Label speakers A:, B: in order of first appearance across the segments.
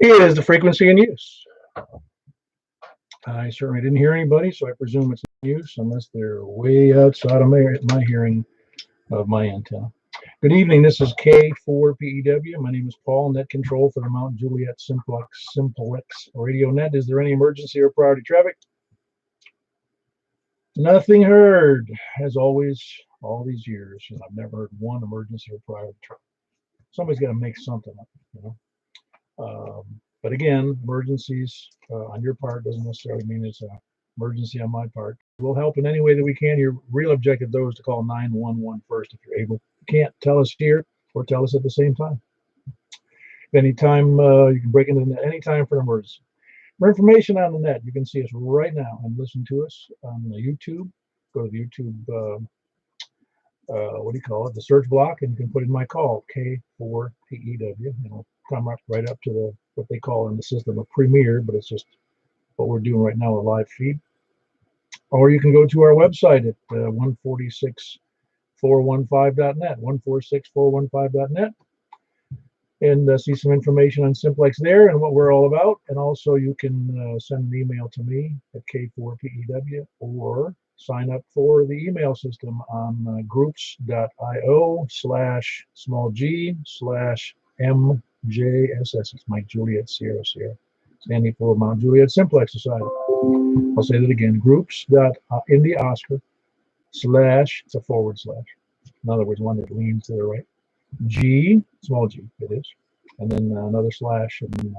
A: is the frequency in use. I certainly didn't hear anybody, so I presume it's in use unless they're way outside of my hearing of my antenna. Good evening. This is K4PEW. My name is Paul, Net Control for the Mount Juliet Simplex Radio Net. Is there any emergency or priority traffic? Nothing heard. As always, all these years, and I've never heard one emergency or priority traffic. Somebody's got to make something up, you know. But again, emergencies on your part doesn't necessarily mean it's an emergency on my part. We'll help in any way that we can. Your real objective, though, is to call 911 first if you're able. You can't tell us here or tell us at the same time. Anytime you can break into the net anytime for an emergency. For information on the net, you can see us right now and listen to us on the YouTube. Go to the YouTube, what do you call it, the search block, and you can put in my call, K4PEW, and it'll come right up to the what they call in the system a premiere, but it's just what we're doing right now, a live feed. Or you can go to our website at 146415.net, 146415.net, and see some information on Simplex there and what we're all about. And also you can send an email to me at K4PEW or sign up for the email system on groups.io/g/MJSS. It's Mike Juliet Sierra Sierra, standing for Mount Juliet Simplex Society. I'll say that again, groups.Indy Oscar / it's a / in other words, one that leans to the right, small g it is, and then another slash and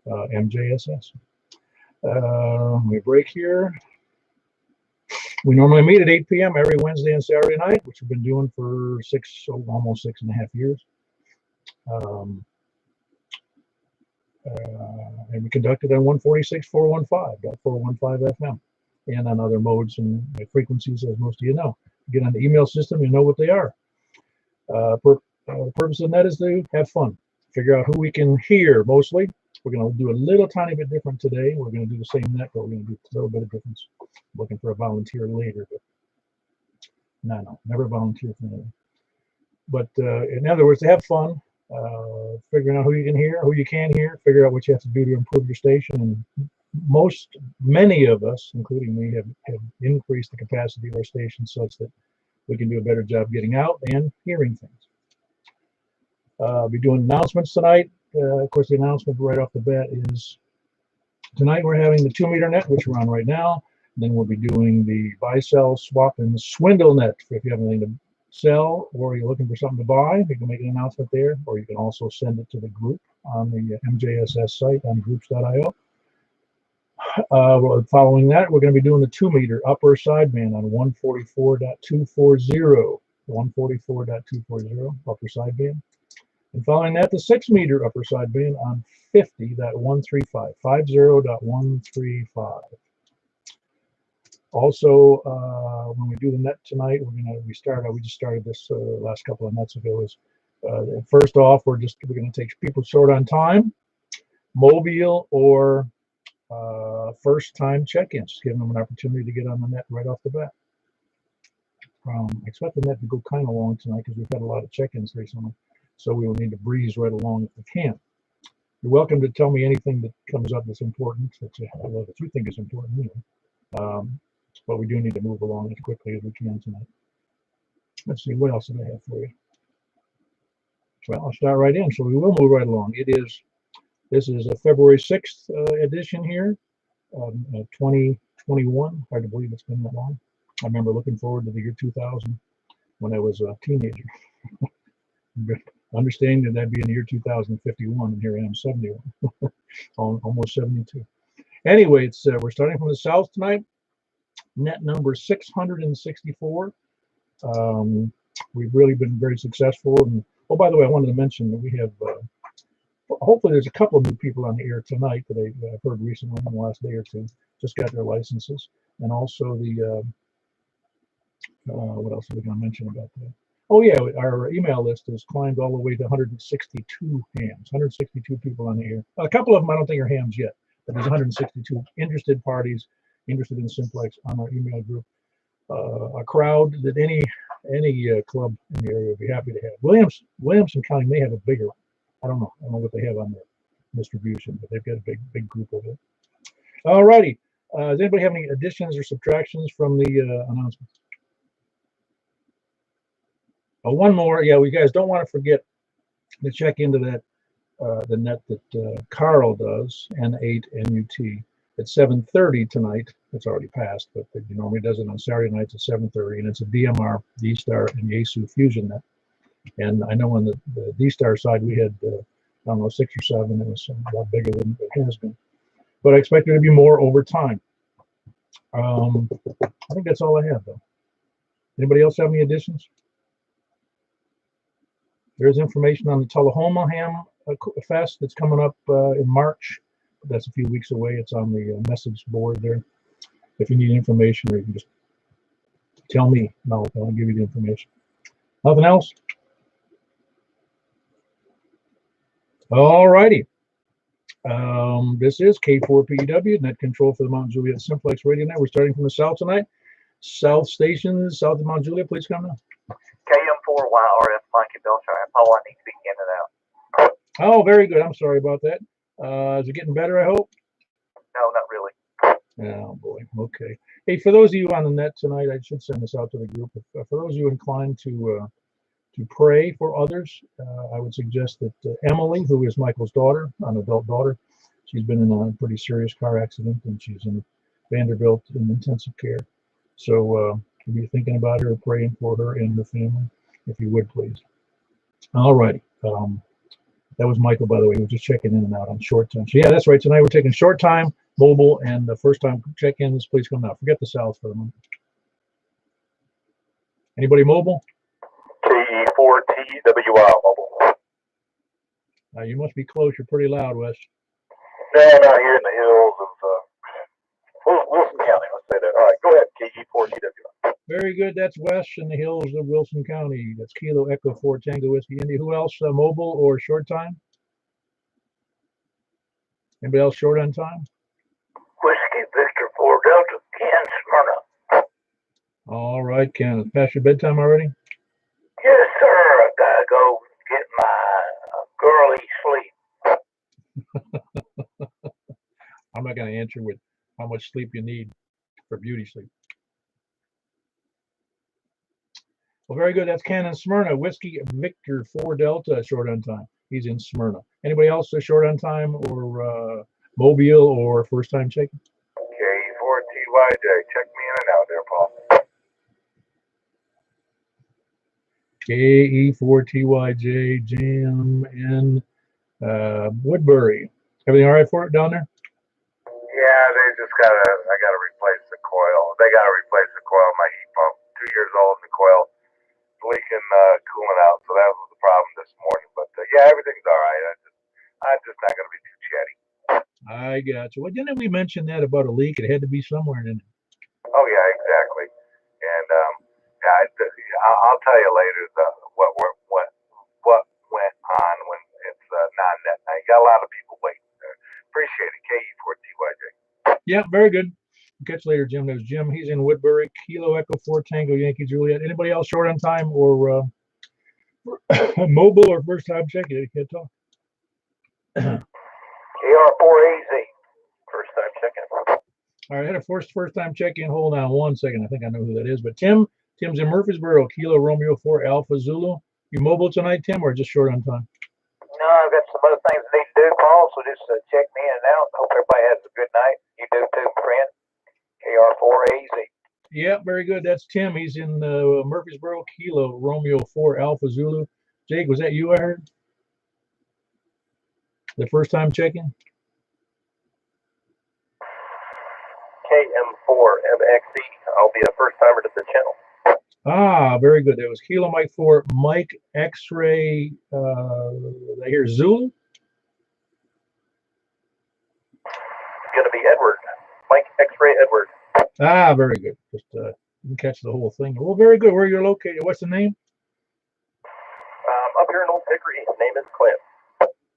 A: MJSS. Let me break here. We normally meet at 8 p.m. every Wednesday and Saturday night, which we've been doing for almost 6.5 years. And we conduct it on 146.415 FM and on other modes and frequencies, as most of you know. Get on the email system, you know what they are. The purpose of that is to have fun, figure out who we can hear mostly. We're going to do a little tiny bit different today. We're going to do the same net, but we're going to do a little bit of difference. Looking for a volunteer later, but no, never volunteer for anything. But in other words, to have fun, figuring out who you can hear, figure out what you have to do to improve your station. And many of us, including me, have increased the capacity of our station such that we can do a better job getting out and hearing things. I'll be doing announcements tonight. Of course, the announcement right off the bat is tonight we're having the 2-meter net, which we're on right now. Then we'll be doing the buy, sell, swap, and swindle net. If you have anything to sell or you're looking for something to buy, you can make an announcement there, or you can also send it to the group on the MJSS site on groups.io. Following that, we're going to be doing the 2-meter upper sideband on 144.240, 144.240 upper sideband. And following that, the 6-meter upper sideband on 50.135, 50.135. Also, when we do the net tonight, we just started this last couple of nets ago. First off, we're going to take people short on time, mobile, or first-time check-ins, giving them an opportunity to get on the net right off the bat. I expect the net to go kind of long tonight because we've had a lot of check-ins recently, so we will need to breeze right along if we can. You're welcome to tell me anything that comes up that's important, that you think is important. You know. But we do need to move along as quickly as we can tonight. Let's see, what else do I have for you? Well, I'll start right in, so we will move right along. This is a February 6th edition here, 2021. Hard to believe it's been that long. I remember looking forward to the year 2000 when I was a teenager. Understanding that that'd be in the year 2051, and here I am, 71, almost 72. Anyway, we're starting from the south tonight. Net number 664. We've really been very successful. And oh, by the way, I wanted to mention that we have hopefully there's a couple of new people on the air tonight that I've heard recently in the last day or two, just got their licenses. And also the what else are we going to mention about that? Oh yeah, our email list has climbed all the way to 162 hams, 162 people on the air. A couple of them I don't think are hams yet, but there's 162 interested parties interested in Simplex on our email group. A crowd that any club in the area would be happy to have. Williamson County may have a bigger one. I don't know what they have on there. distribution, but they've got a big group of it. All righty. Does anybody have any additions or subtractions from the announcements? Oh, one more. Yeah, we guys don't want to forget to check into that the net that Carl does, N8 NUT, at 7:30 tonight. It's already passed, but he normally does it on Saturday nights at 7:30, and it's a DMR, D-Star, and Yaesu Fusion net. And I know on the D-Star side we had, I don't know, 6 or 7. It was a lot bigger than it has been. But I expect there to be more over time. I think that's all I have, though. Anybody else have any additions? There's information on the Tullahoma Ham Fest that's coming up in March. That's a few weeks away. It's on the message board there. If you need information, or you can just tell me, and I'll give you the information. Nothing else? All righty. This is K4PW, net control for the Mount Juliet Simplex Radio Net. We're starting from the south tonight. South stations, south of Mount Juliet, please come now.
B: KM4YRF, Mikey Belshire. Oh, I need to be in and out.
A: Oh, very good. I'm sorry about that. Is it getting better, I hope?
B: No, not really.
A: Oh, boy. Okay. Hey, for those of you on the net tonight, I should send this out to the group. For those of you inclined to pray for others, I would suggest that Emily, who is Michael's daughter, an adult daughter, she's been in a pretty serious car accident, and she's in Vanderbilt in intensive care. So if you're thinking about her, praying for her and her family, if you would, please. All righty. That was Michael, by the way. He was just checking in and out on short time. So yeah, that's right. Tonight we're taking short time, mobile, and the first time check-ins. Please come out. Forget the South for the moment. Anybody mobile?
B: KE4TWI mobile.
A: You must be close. You're pretty loud, Wes.
B: No, I'm out here in the hills of Wilson County. Let's say that. All right, go ahead. KE4TWI.
A: Very good. That's Wes in the hills of Wilson County. That's Kilo Echo 4 Tango Whiskey India. Who else mobile or short time? Anybody else short on time?
B: Whiskey Victor 4 Delta, Ken Smyrna.
A: All right, Ken. Past your bedtime already?
B: Yes, sir. I gotta go get my girly sleep.
A: I'm not going to answer with how much sleep you need for beauty sleep. Well, very good. That's Ken in Smyrna. Whiskey Victor 4 Delta, short on time. He's in Smyrna. Anybody else short on time or mobile or first time checking?
B: KE4TYJ. Check me in and out there, Paul.
A: KE4TYJ, Jam in Woodbury. Everything all right for it down there?
B: Yeah, I gotta replace the coil. They gotta replace the coil. My heat pump, 2 years old, and the coil leaking, cooling out. So that was the problem this morning. But yeah, everything's all right. I'm just not gonna be too chatty.
A: I got you. Well, didn't we mention that about a leak? It had to be somewhere in it.
B: Oh yeah, exactly. And yeah, I'll tell you later what went on when it's non-net. I got a lot of people waiting. Appreciate it. KE4TYJ.
A: Yeah, very good. Catch you later, Jim. There's Jim. He's in Woodbury. Kilo Echo 4 Tango Yankee Juliet. Anybody else short on time or mobile or first time check? You can't talk.
B: KR4AZ. First time checking.
A: All right, I had a first time check-in. Hold on 1 second. I think I know who that is. But Tim's in Murfreesboro. Kilo Romeo 4 Alpha Zulu. You mobile tonight, Tim, or just short on time?
B: No, I've got some other things I need to do, Paul, so just check me in and out. Hope everybody has a good night. You do too, friend. KR4AZ.
A: Yeah, very good. That's Tim. He's in Murfreesboro. Kilo Romeo 4 Alpha Zulu. Jake, was that you I heard? The first time check-in?
B: KM4MXE. I'll be a first timer to the channel.
A: Ah, very good. That was Kilo Mike 4 Mike X-Ray. I hear Zulu.
B: Gonna be Edward. Mike X-Ray Edward.
A: Ah, very good. Just didn't catch the whole thing. Well, very good. Where are you located? What's the name?
B: Up here in Old Hickory. His name is Clint.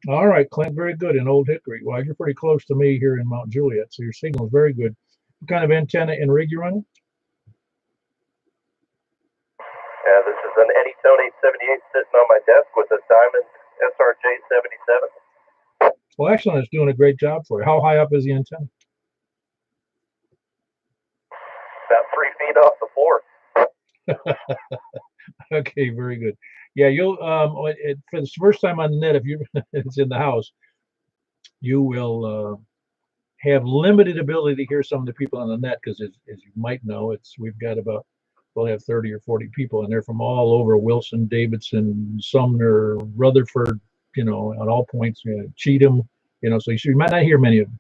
A: All right, Clint. Very good in Old Hickory. Well, you're pretty close to me here in Mount Juliet, so your signal is very good. What kind of antenna and rig you running?
B: This is an Anytone 878 sitting on my desk with a Diamond SRJ 77.
A: Well, excellent. It's doing a great job for you. How high up is the antenna?
B: About 3 feet off the floor.
A: Okay, very good. Yeah, you'll for the first time on the net, if you it's in the house, you will have limited ability to hear some of the people on the net because, as you might know, we've got about we'll have 30 or 40 people, and they're from all over Wilson, Davidson, Sumner, Rutherford, at all points, Cheatham, so you might not hear many of them.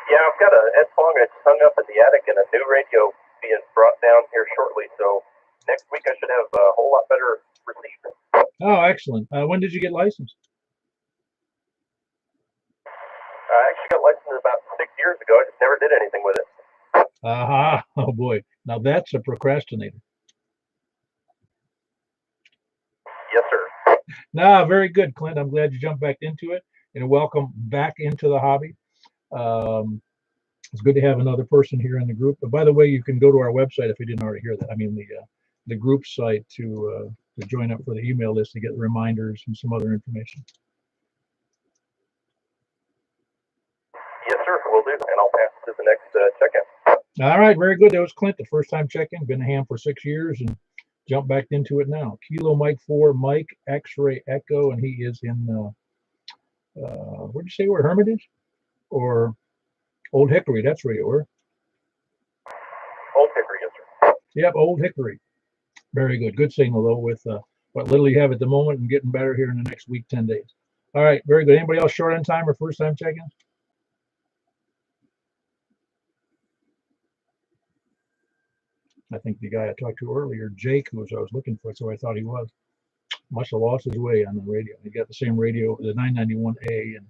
B: Yeah, I've got a headphone that's hung up in the attic and a new radio being brought down here shortly. So next week I should have a whole lot better reception.
A: Oh, excellent. When did you get licensed?
B: I actually got licensed about 6 years ago. I just never did anything with it.
A: Aha. Oh boy. Now that's a procrastinator.
B: Yes, sir.
A: Nah, very good, Clint. I'm glad you jumped back into it, and welcome back into the hobby. It's good to have another person here in the group. But by the way, you can go to our website if you didn't already hear that. I mean the group site to join up for the email list to get reminders and some other information.
B: Yes, sir. Will do, and I'll pass to the next check-in.
A: All right, very good. That was Clint, the first time check-in. Been a ham for 6 years and jumped back into it now. Kilo Mike 4, Mike X-Ray Echo, and he is in where'd you say where, Hermitage or Old Hickory? That's where you were.
B: Old Hickory, yes, sir.
A: Yep, Old Hickory. Very good. Good signal though with what little you have at the moment and getting better here in the next week, 10 days. All right, very good. Anybody else short on time or first time check-ins? I think the guy I talked to earlier, Jake, who I was looking for, so I thought he was. Must have lost his way on the radio. He got the same radio, the 991A, and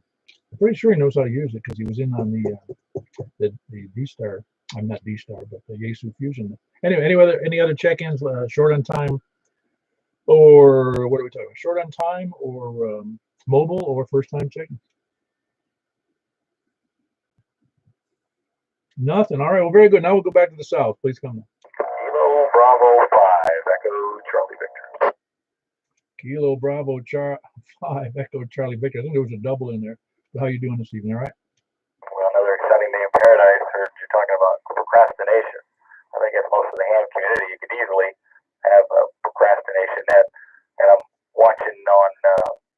A: I'm pretty sure he knows how to use it because he was in on the D-Star. I'm not D-Star, but the Yaesu Fusion. Anyway, any other check-ins short on time, or what are we talking about? Short on time, or mobile, or first time check-in? Nothing. All right. Well, very good. Now we'll go back to the south. Please come.
B: Kilo Bravo 5, Echo Charlie Victor.
A: Kilo Bravo 5, Echo Charlie Victor. I think there was a double in there. How you doing this evening? All right.
B: Well, another exciting day in paradise. Heard you're talking about procrastination. I think as most of the ham community, you could easily have a procrastination net. And I'm watching on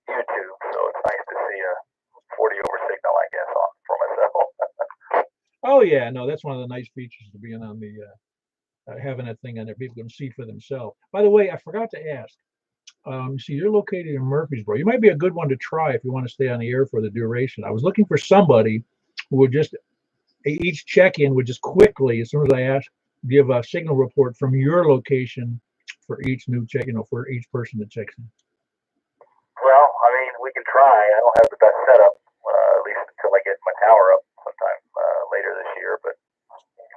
B: YouTube, so it's nice to see a 40 over signal, I guess, on for myself.
A: Oh yeah, no, that's one of the nice features of being on the having that thing on there. People can see for themselves. By the way, I forgot to ask. See, you're located in Murfreesboro. You might be a good one to try if you want to stay on the air for the duration. I was looking for somebody who would just each check-in would just quickly, as soon as I ask, give a signal report from your location for each new check, for each person that checks in.
B: Well, I mean, we can try. I don't have the best setup, at least until I get my tower up sometime later this year, but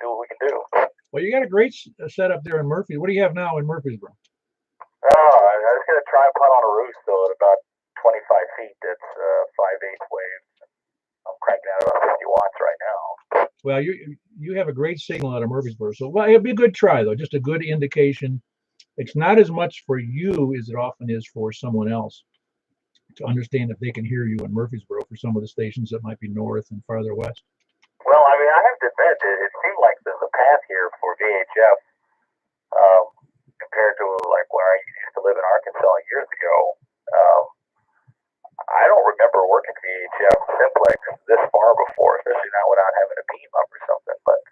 B: do what we can do.
A: Well, you got a great setup there in Murphy. What do you have now in Murfreesboro?
B: Oh, I was going to try and put on a roost, though, at about 25 feet. That's 5/8 waves. I'm cranking out about 50 watts right now.
A: Well, you have a great signal out of Murfreesboro. So, well, it'll be a good try, though. Just a good indication. It's not as much for you as it often is for someone else to understand if they can hear you in Murfreesboro for some of the stations that might be north and farther west.
B: Well, I mean, I have to admit, it seemed like the path here for VHF, compared to like where I used to live in Arkansas years ago, I don't remember working VHF Simplex this far before, especially not without having a beam up or something. But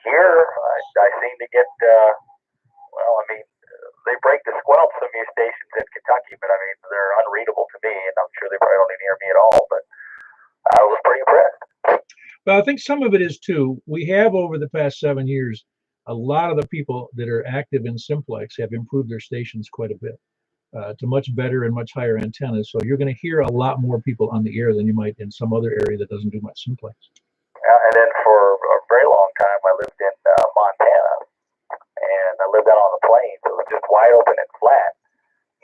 B: here, I seem to get, well, I mean, they break the squelch some of your stations in Kentucky, but I mean, they're unreadable to me, and I'm sure they probably don't even hear me at all, but I was pretty impressed.
A: Well, I think some of it is too. We have over the past 7 years, a lot of the people that are active in Simplex have improved their stations quite a bit to much better and much higher antennas. So you're going to hear a lot more people on the air than you might in some other area that doesn't do much Simplex.
B: And then for a very long time, I lived in Montana, and I lived out on the plains. It was just wide open and flat.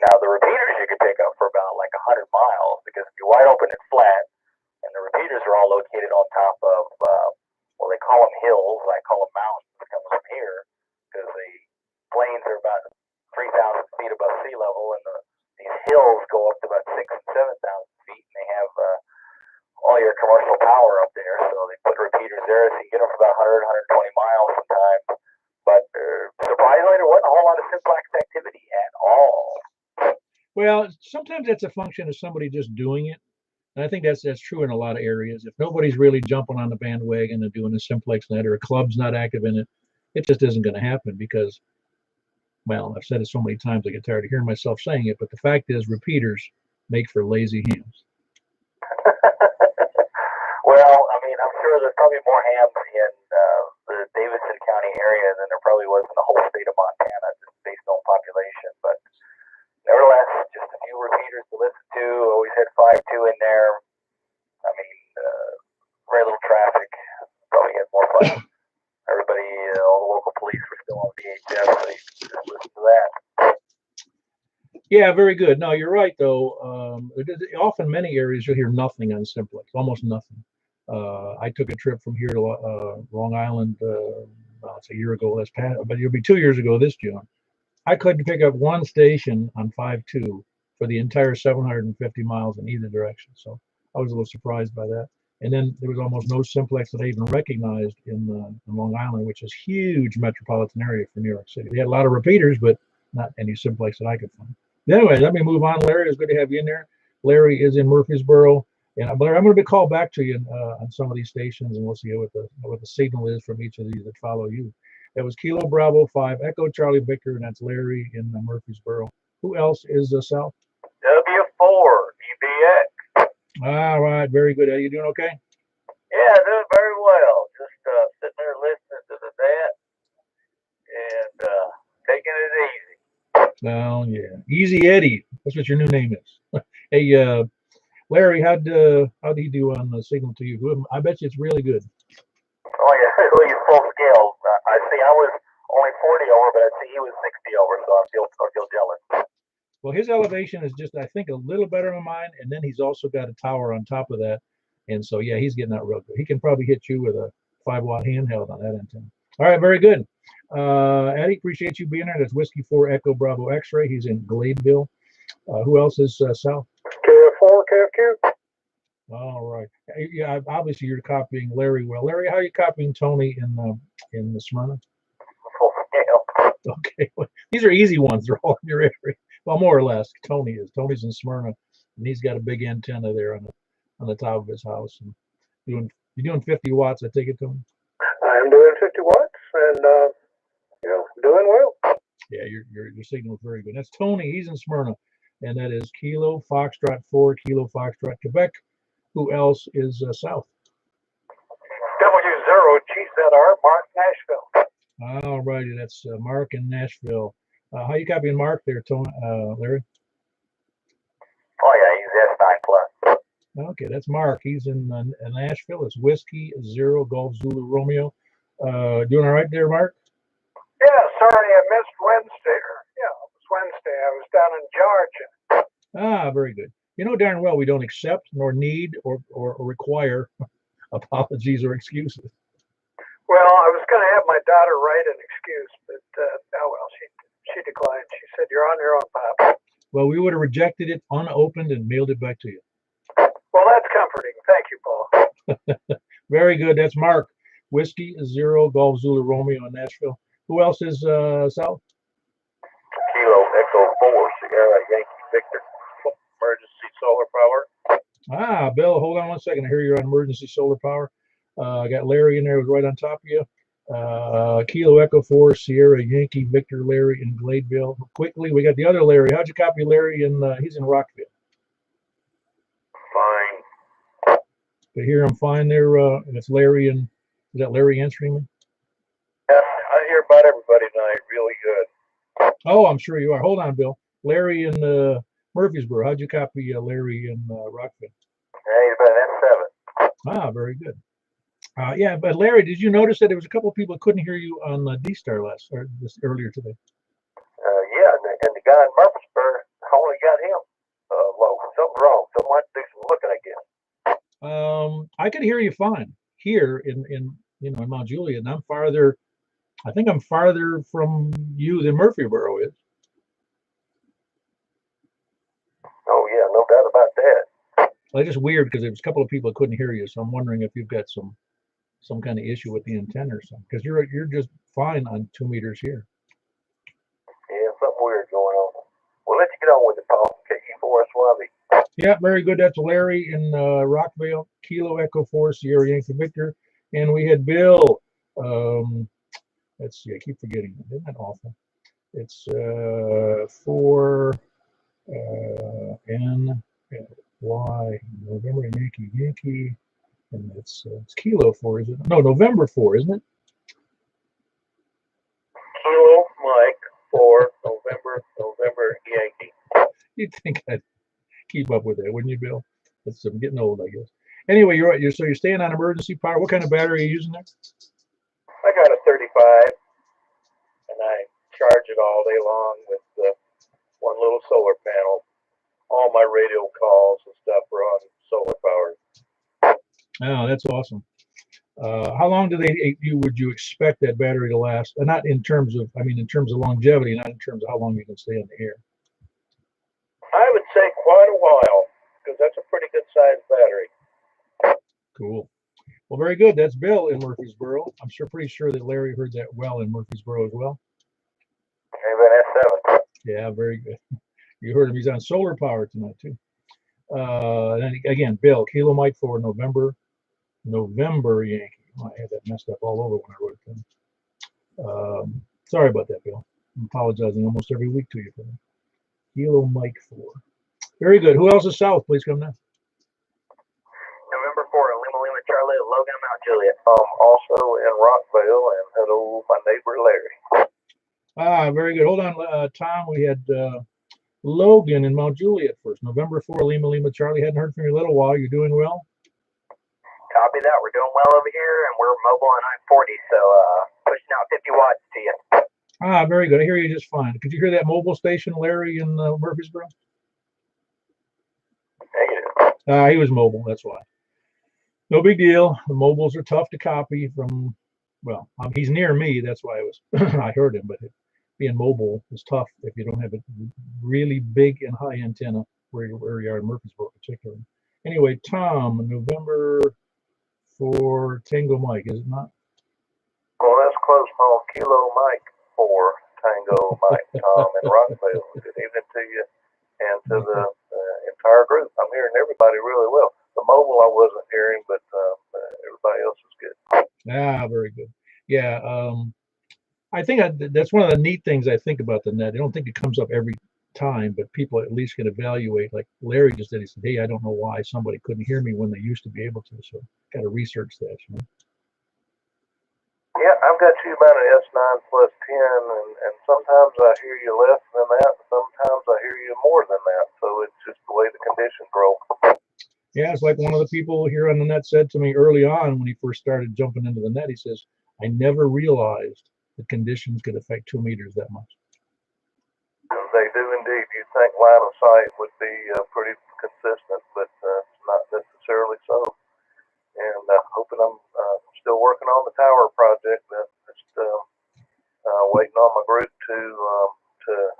B: Now, the repeaters you could pick up for about like 100 miles because if you're wide open and flat, and the repeaters are all located on top of, well, they call them hills. I call them mountains coming from here because the plains are about 3,000 feet above sea level, and these hills go up to about 6,000 and 7,000 feet, and they have all your commercial power up there. So they put repeaters there, so you get them for about 100, 120 miles sometimes. But surprisingly, there wasn't a whole lot of Simplex activity at all.
A: Well, sometimes that's a function of somebody just doing it. And I think that's true in a lot of areas. If nobody's really jumping on the bandwagon and doing a Simplex net, or a club's not active in it, it just isn't going to happen because, well, I've said it so many times I get tired of hearing myself saying it, but the fact is repeaters make for lazy hams.
B: Well, I mean, I'm sure there's probably more hams in the Davidson County area than there probably was in the whole state of Montana, just based on population. But nevertheless, just a few repeaters to listen to. Always had 5.2 in there. I mean, very little traffic. Probably had more fun. Everybody, all the local police were still on VHF, so you could just listen to that.
A: Yeah, very good. No, you're right, though. Often many areas you'll hear nothing on Simplex, almost nothing. I took a trip from here to Long Island, well, it's a year ago, but it'll be 2 years ago this June. I couldn't pick up one station on 5.2 for the entire 750 miles in either direction. So I was a little surprised by that. And then there was almost no Simplex that I even recognized in Long Island, which is a huge metropolitan area for New York City. They had a lot of repeaters, but not any Simplex that I could find. Anyway, let me move on. Larry, it's good to have you in there. Larry is in Murfreesboro. And Larry, I'm going to be called back to you on some of these stations, and we'll see what the signal is from each of these that follow you. That was Kilo Bravo 5 Echo Charlie Victor, and that's Larry in Murfreesboro. Who else is south?
B: W4 EBX.
A: All right, very good. Are you doing okay?
B: Yeah, doing very well. Just sitting there listening to the net and taking it easy.
A: Well, yeah, Easy Eddie. That's what your new name is. Hey, Larry, how'd he do on the signal to you? I bet you it's really good.
B: Oh yeah, he's full scale. I see. I was only 40 over, but I see he was 60 over, so I feel jealous.
A: Well, his elevation is just, I think, a little better than mine, and then he's also got a tower on top of that, and so yeah, he's getting out real good. He can probably hit you with a 5-watt handheld on that antenna. All right, very good. Eddie, appreciate you being there. That's Whiskey 4 Echo Bravo X-ray. He's in Gladeville. Who else is south?
B: KF4 KFQ.
A: All right. Yeah, obviously you're copying Larry well. Larry, how are you copying Tony in the Smyrna?
B: Full scale.
A: Okay, well, these are easy ones. They're all in your area. Well, more or less. Tony's in Smyrna, and he's got a big antenna there on the top of his house. And you're doing 50 watts. I take it, Tony.
B: I am doing 50 watts, and doing well.
A: Yeah, your signal is very good. That's Tony. He's in Smyrna, and that is Kilo Foxtrot 4 Kilo Foxtrot Quebec. Who else is south?
B: W0 GZR Mark Nashville.
A: All righty, that's Mark in Nashville. How you copying Mark there, Tony, Larry?
B: Oh yeah, he's S9 plus.
A: Okay, that's Mark. He's in Nashville. It's Whiskey 0 Golf Zulu Romeo. Doing all right there, Mark?
B: Yeah, sorry I missed Wednesday. Yeah, it was Wednesday. I was down in Georgia.
A: Ah, very good. You know darn well we don't accept nor need or require apologies or excuses.
B: Well, I was going to have my daughter write an excuse, but oh well, she declined. She said, "You're on your own, Pop."
A: Well, we would have rejected it unopened and mailed it back to you.
B: Well, that's comforting. Thank you, Paul.
A: Very good. That's Mark. Whiskey 0 Golf Zulu Romeo in Nashville. Who else is south?
B: Kilo Echo 4 Sierra Yankee Victor. Emergency solar power.
A: Ah, Bill, hold on one second. I hear you're on emergency solar power. I got Larry in there, was right on top of you. Kilo Echo 4 Sierra Yankee Victor Larry in Gladeville. Quickly, we got the other Larry. How'd you copy Larry? He's in Rockville.
B: Fine.
A: I hear him fine there. And it's Larry and is that Larry answering me?
B: Yeah, I hear about everybody tonight. Really good.
A: Oh, I'm sure you are. Hold on, Bill. Larry in Murfreesboro. How'd you copy Larry in Rockville?
B: Yeah, he's about F7.
A: Ah, very good. Yeah, but Larry, did you notice that there was a couple of people who couldn't hear you on D-Star earlier today?
B: Yeah, and the guy in Murfreesboro, I only got him low. Something's wrong. Someone might do some looking, I guess.
A: I could hear you fine here in Mount Juliet, and I'm farther. I think I'm farther from you than Murfreesboro is.
B: doubt about that.
A: Well, it's just weird because there was a couple of people that couldn't hear you, so I'm wondering if you've got some kind of issue with the antenna or something. Because you're just fine on 2 meters here.
B: Yeah, something weird going on. We'll let you get on with it, Paul. KE4SYV.
A: Yeah, very good. That's Larry in Rockville, Kilo Echo 4 Sierra Yankee Victor, and we had Bill. Let's see, I keep forgetting. Isn't that awful? It's 4 N Y November Yankee, and it's Kilo 4, is it? No, November 4, isn't it?
B: Kilo Mike 4 November Yankee.
A: You'd think I'd keep up with that, wouldn't you, Bill? I'm getting old, I guess. Anyway, you're staying on emergency power. What kind of battery are you using there?
B: I got a 35, and I charge it all day long with one little solar panel. All my radio calls and stuff are on solar power.
A: Oh, that's awesome. How long would you expect that battery to last? Not in terms of, in terms of longevity, not in terms of how long you can stay on the air.
B: I would say quite a while, because that's a pretty good sized battery.
A: Cool. Well, very good. That's Bill in Murfreesboro. I'm pretty sure that Larry heard that well in Murfreesboro as well.
B: Even S7.
A: Yeah, very good. You heard him. He's on solar power tonight too. And again, Bill, Kilo Mike 4 November Yankee. Oh, I had that messed up all over when I wrote it down. Sorry about that, Bill. I'm apologizing almost every week to you for that. Kilo Mike 4. Very good. Who else is south? Please come now.
B: November 4, Lima Charlie, Logan, Mount Juliet. Also in Rockville, and hello, my neighbor Larry.
A: Ah, very good. Hold on, Tom. We had Logan in Mount Juliet first. November 4, Lima Charlie. Hadn't heard from you in a little while. You're doing well?
B: Copy that. We're doing well over here, and we're mobile on I-40, so pushing out 50 watts to you.
A: Ah, very good. I hear you just fine. Could you hear that mobile station, Larry, in Murfreesboro?
B: Negative.
A: He was mobile. That's why. No big deal. The mobiles are tough to copy from. Well, he's near me. That's why I heard him. But being mobile is tough if you don't have a really big and high antenna where you are in Murfreesboro, particularly. Anyway, Tom, November 4 Tango Mike, is it not?
B: Well, that's close, Paul. Kilo Mike 4 Tango Mike Tom in Rockville. Good evening to you and to the entire group. I'm hearing everybody really well. The mobile I wasn't hearing, but everybody else is good.
A: Ah, very good. Yeah, I think that's one of the neat things I think about the net. I don't think it comes up every time, but people at least can evaluate. Like Larry just did. He said, "Hey, I don't know why somebody couldn't hear me when they used to be able to." So, got to research that. You know?
B: Yeah, I've got you about an S9 plus 10, and sometimes I hear you less than that, and sometimes I hear you more than that. So it's just the way the conditions roll.
A: Yeah, it's like one of the people here on the net said to me early on when he first started jumping into the net. He says, "I never realized the conditions could affect 2 meters that much."
B: They do indeed. You'd think line of sight would be pretty consistent, but not necessarily so. And hoping I'm still working on the tower project. Just waiting on my group to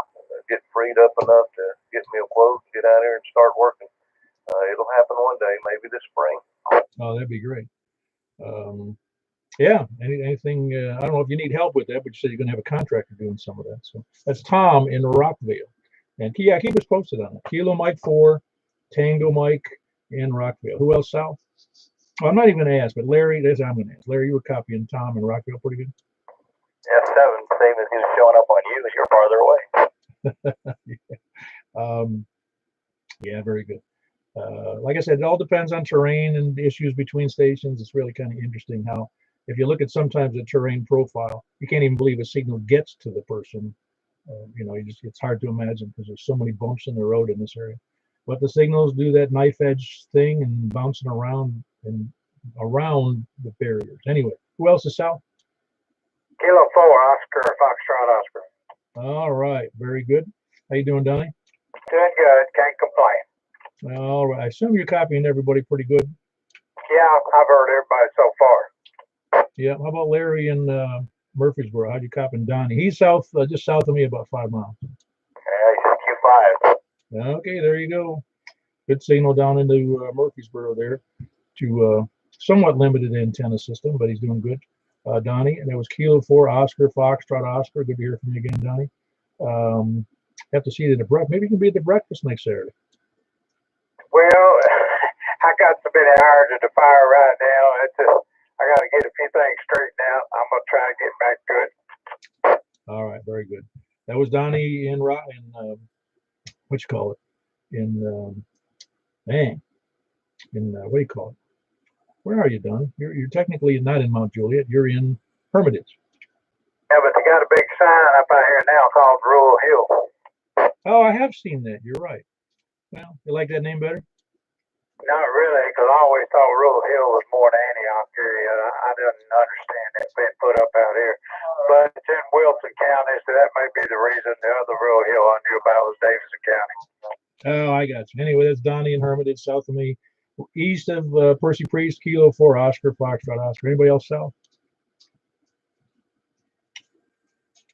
B: get freed up enough to get me a quote, get out here and start working. It'll happen one day, maybe this spring.
A: Oh, that'd be great. Yeah, anything, I don't know if you need help with that, but you said you're going to have a contractor doing some of that. So that's Tom in Rockville. And yeah, keep us posted on it. Kilo Mike 4, Tango Mike in Rockville. Who else south? Well, I'm not even going to ask, but Larry, that's what I'm going to ask. Larry, you were copying Tom in Rockville pretty good?
B: S7, same as he was showing up on you, as you're farther away.
A: Yeah, very good. Like I said, it all depends on terrain and issues between stations. It's really kind of interesting how, if you look at sometimes the terrain profile, you can't even believe a signal gets to the person. It's hard to imagine because there's so many bumps in the road in this area. But the signals do that knife edge thing and bouncing around and around the barriers. Anyway, who else is south?
B: Kilo 4, Oscar, Foxtrot Oscar.
A: All right, very good. How you doing, Donnie?
B: Doing good, can't complain.
A: All right, I assume you're copying everybody pretty good.
B: Yeah, I've heard everybody so far.
A: Yeah, how about Larry in Murfreesboro? How'd you copying Donnie? He's south, just south of me, about 5 miles.
B: Yeah, he's Q5.
A: Okay, there you go. Good signal down into Murfreesboro there to somewhat limited antenna system, but he's doing good. Donnie, and it was Kilo 4 Oscar Foxtrot Oscar. Good to hear from you again, Donnie. Have to see you at the breakfast. Maybe you can be at the breakfast next Saturday.
B: Well, I got so many irons in the fire right now. It's just, I got to get a few things straightened out. I'm gonna try to get back to it.
A: All right, very good. That was Donnie in what you call it? In what do you call it? Where are you, Donnie? You're technically not in Mount Juliet. You're in Hermitage.
B: Yeah, but they got a big sign up out here now called Rural Hill.
A: Oh, I have seen that. You're right. Well, you like that name better?
B: Not really, because I always thought Rural Hill was more the Antioch area. I didn't understand that being put up out here. But it's in Wilson County, so that may be the reason. The other Rural Hill I knew about was Davidson County.
A: Oh, I got you. Anyway, that's Donnie and Hermitage south of me. East of Percy Priest, Kilo 4 Oscar Foxtrot Oscar. Anybody else south?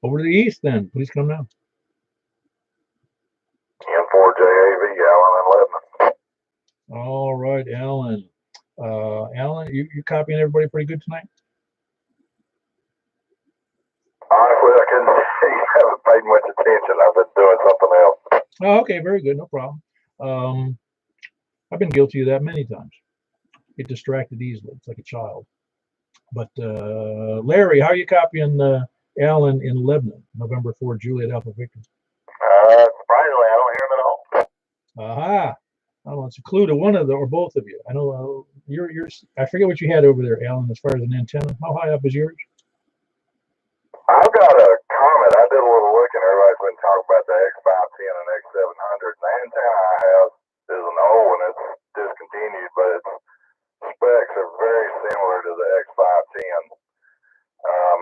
A: Over to the east then. Please come down.
B: M4JAV, Allen and Lebanon.
A: All right, Alan. Alan, you copying everybody pretty good tonight?
B: Honestly, I couldn't see. Haven't paid much attention. I've been doing something else.
A: Oh, okay, very good. No problem. I've been guilty of that many times. Get distracted easily. It's like a child. But Larry, how are you copying Alan in Lebanon, November 4, Juliet Alpha Victor?
B: Surprisingly, I don't hear him at all.
A: Aha. I don't know, it's a clue to one of the or both of you. I know you're I forget what you had over there, Alan, as far as an antenna. How high up is yours?
B: I've got a comment. I did a little looking. Everybody's been talking about the X510 and X700. The antenna I have is an old one. It's discontinued, but its specs are very similar to the X510.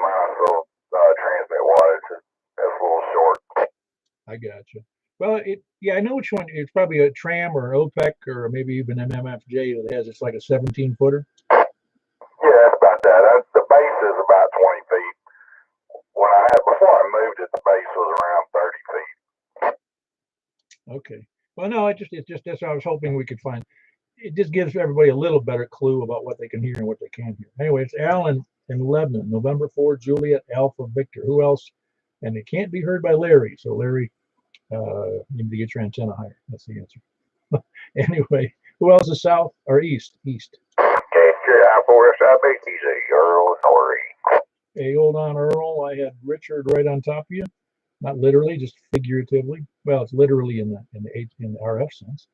B: Mine's a little transmit wattage. That's a little short.
A: I got you. Well, I know which one. It's probably a tram or OPEC or maybe even MMFJ that has. It's like a 17-footer.
B: Yeah, it's about that. The base is about 20 feet. Before I moved it, the base was around 30 feet.
A: Okay. Well, no, it's just that's what I was hoping we could find. It just gives everybody a little better clue about what they can hear and what they can't hear. Anyway, it's Alan in Lebanon, November 4, Juliet Alpha Victor. Who else? And it can't be heard by Larry. So Larry, you need to get your antenna higher. That's the answer. Anyway, who else is south or east? East.
B: Okay, I4SIB, he's Earl Norrie.
A: Hey, hold on, Earl. I had Richard right on top of you. Not literally, just figuratively. Well, it's literally in the RF sense.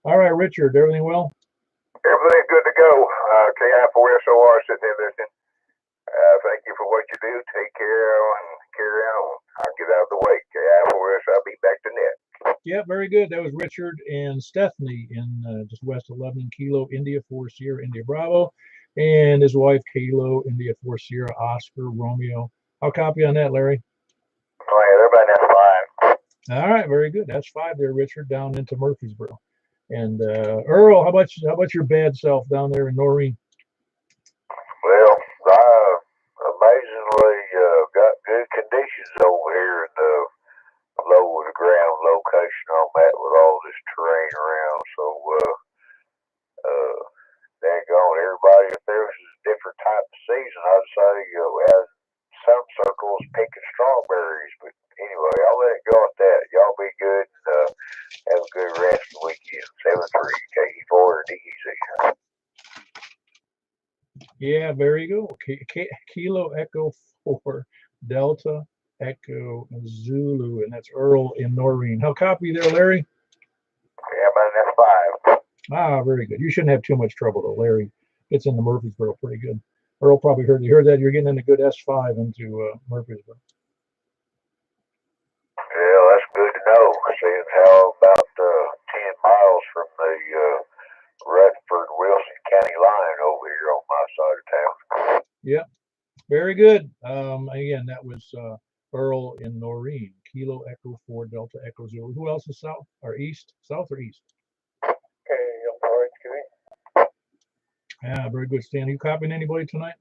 A: All right, Richard, everything well?
B: Everything's good to go. KI4SOR sitting there listening. Thank you for what you do. Take care and carry on. I'll get out of the way. KI4S, I'll be back to net.
A: Yeah, very good. That was Richard and Stephanie in just west of Lebanon, Kilo, India 4 Sierra, India Bravo, and his wife, Kilo, India 4 Sierra, Oscar, Romeo. I'll copy on that, Larry.
B: Oh, yeah, everybody, that's fine.
A: All right, very good. That's 5 there, Richard, down into Murfreesboro. And Earl, how about your bad self down there in Noreen?
B: Well, I amazingly got good conditions over here in the low ground location on that with all this terrain around. So, daggone everybody, if there was a different type of season, I'd say we had some circles picking strawberries. But anyway, I'll let it go at that. Y'all be good. Have a good rest of the weekend. 7-3 KE4 DEZ.
A: Yeah, very good. Kilo Echo 4 Delta Echo Zulu, and that's Earl in Noreen. How copy there, Larry?
B: Yeah, man, that's 5.
A: Ah, very good. You shouldn't have too much trouble though. Larry gets into Murfreesboro pretty good. Earl probably heard that you're getting into good S5 into Murfreesboro.
B: Yeah, that's good to know. Seeing how about 10 miles from the Rutherford Wilson County line over here on my side of town.
A: Yep, very good. Again, that was Earl in Noreen. Kilo Echo 4 Delta Echo Zulu. Who else is south or east? South or east?
B: Okay, I'm all right,
A: Yeah, very good, Stan. Are you copying anybody tonight?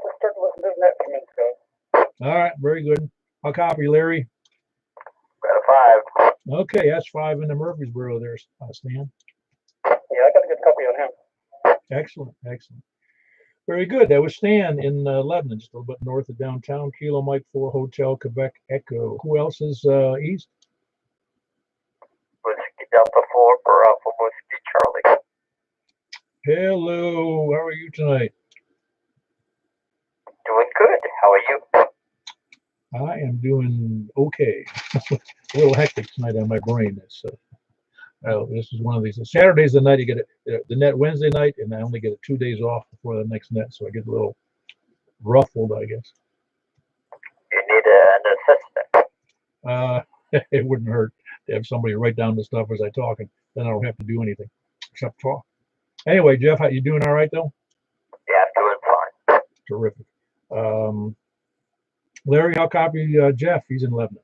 B: just started listening to that a few minutes ago.
A: All right, very good. I'll copy, Larry.
B: Got a 5.
A: Okay, S5 in the Murfreesboro there, Stan.
B: Yeah, I got a good copy on him.
A: Excellent, excellent. Very good. That was Stan in Lebanon, just a little bit north of downtown. Kilo Mike 4 Hotel Quebec Echo. Who else is east?
B: Whiskey Delta 4 for Whiskey Charlie.
A: Hello, how are you tonight?
B: Doing good. How are you?
A: I am doing okay. A little hectic tonight on my brain. This is one of these. Saturday's the night you get it, the net Wednesday night, and I only get it 2 days off before the next net, so I get a little ruffled, I guess.
B: You need an assistant.
A: It wouldn't hurt to have somebody write down the stuff as I talk, and then I don't have to do anything except talk. Anyway, Jeff, how you doing? All right, though?
B: Yeah, I'm doing fine.
A: Terrific. Larry, I'll copy Jeff. He's in Lebanon.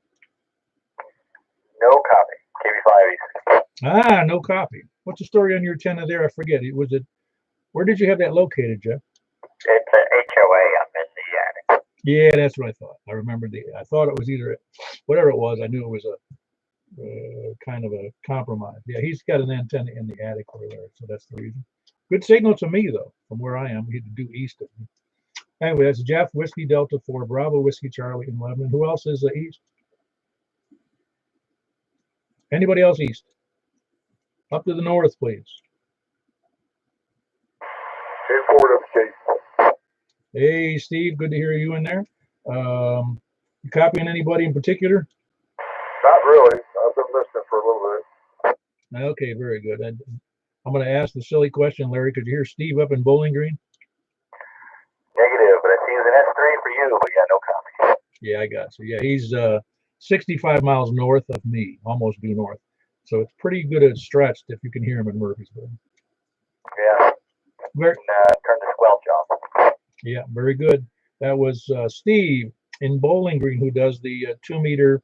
B: No copy. KB5
A: No copy. What's the story on your antenna there? I forget. Where did you have that located, Jeff?
B: It's an HOA. I'm in the attic.
A: Yeah, that's what I thought. I thought it was either, whatever it was, I knew it was a kind of a compromise. Yeah, he's got an antenna in the attic over there, so that's the reason. Good signal to me, though, from where I am. We had to do east of me. Anyway, that's Jeff, Whiskey Delta 4, Bravo, Whiskey Charlie in Lebanon. Who else is east? Anybody else east? Up to the north, please. Hey, Steve, good to hear you in there. You copying anybody in particular?
B: Not really. I've been listening for a little bit.
A: Okay, very good. I'm going to ask the silly question, Larry. Could you hear Steve up in Bowling Green?
B: Negative, but it seems an S3 for you, but yeah, no copy.
A: Yeah, I got you. Yeah, he's 65 miles north of me, almost due north. So it's pretty good at stretched if you can hear him in Murfreesboro.
B: Yeah. Turn the squelch off.
A: Yeah, very good. That was Steve in Bowling Green who does the 2-meter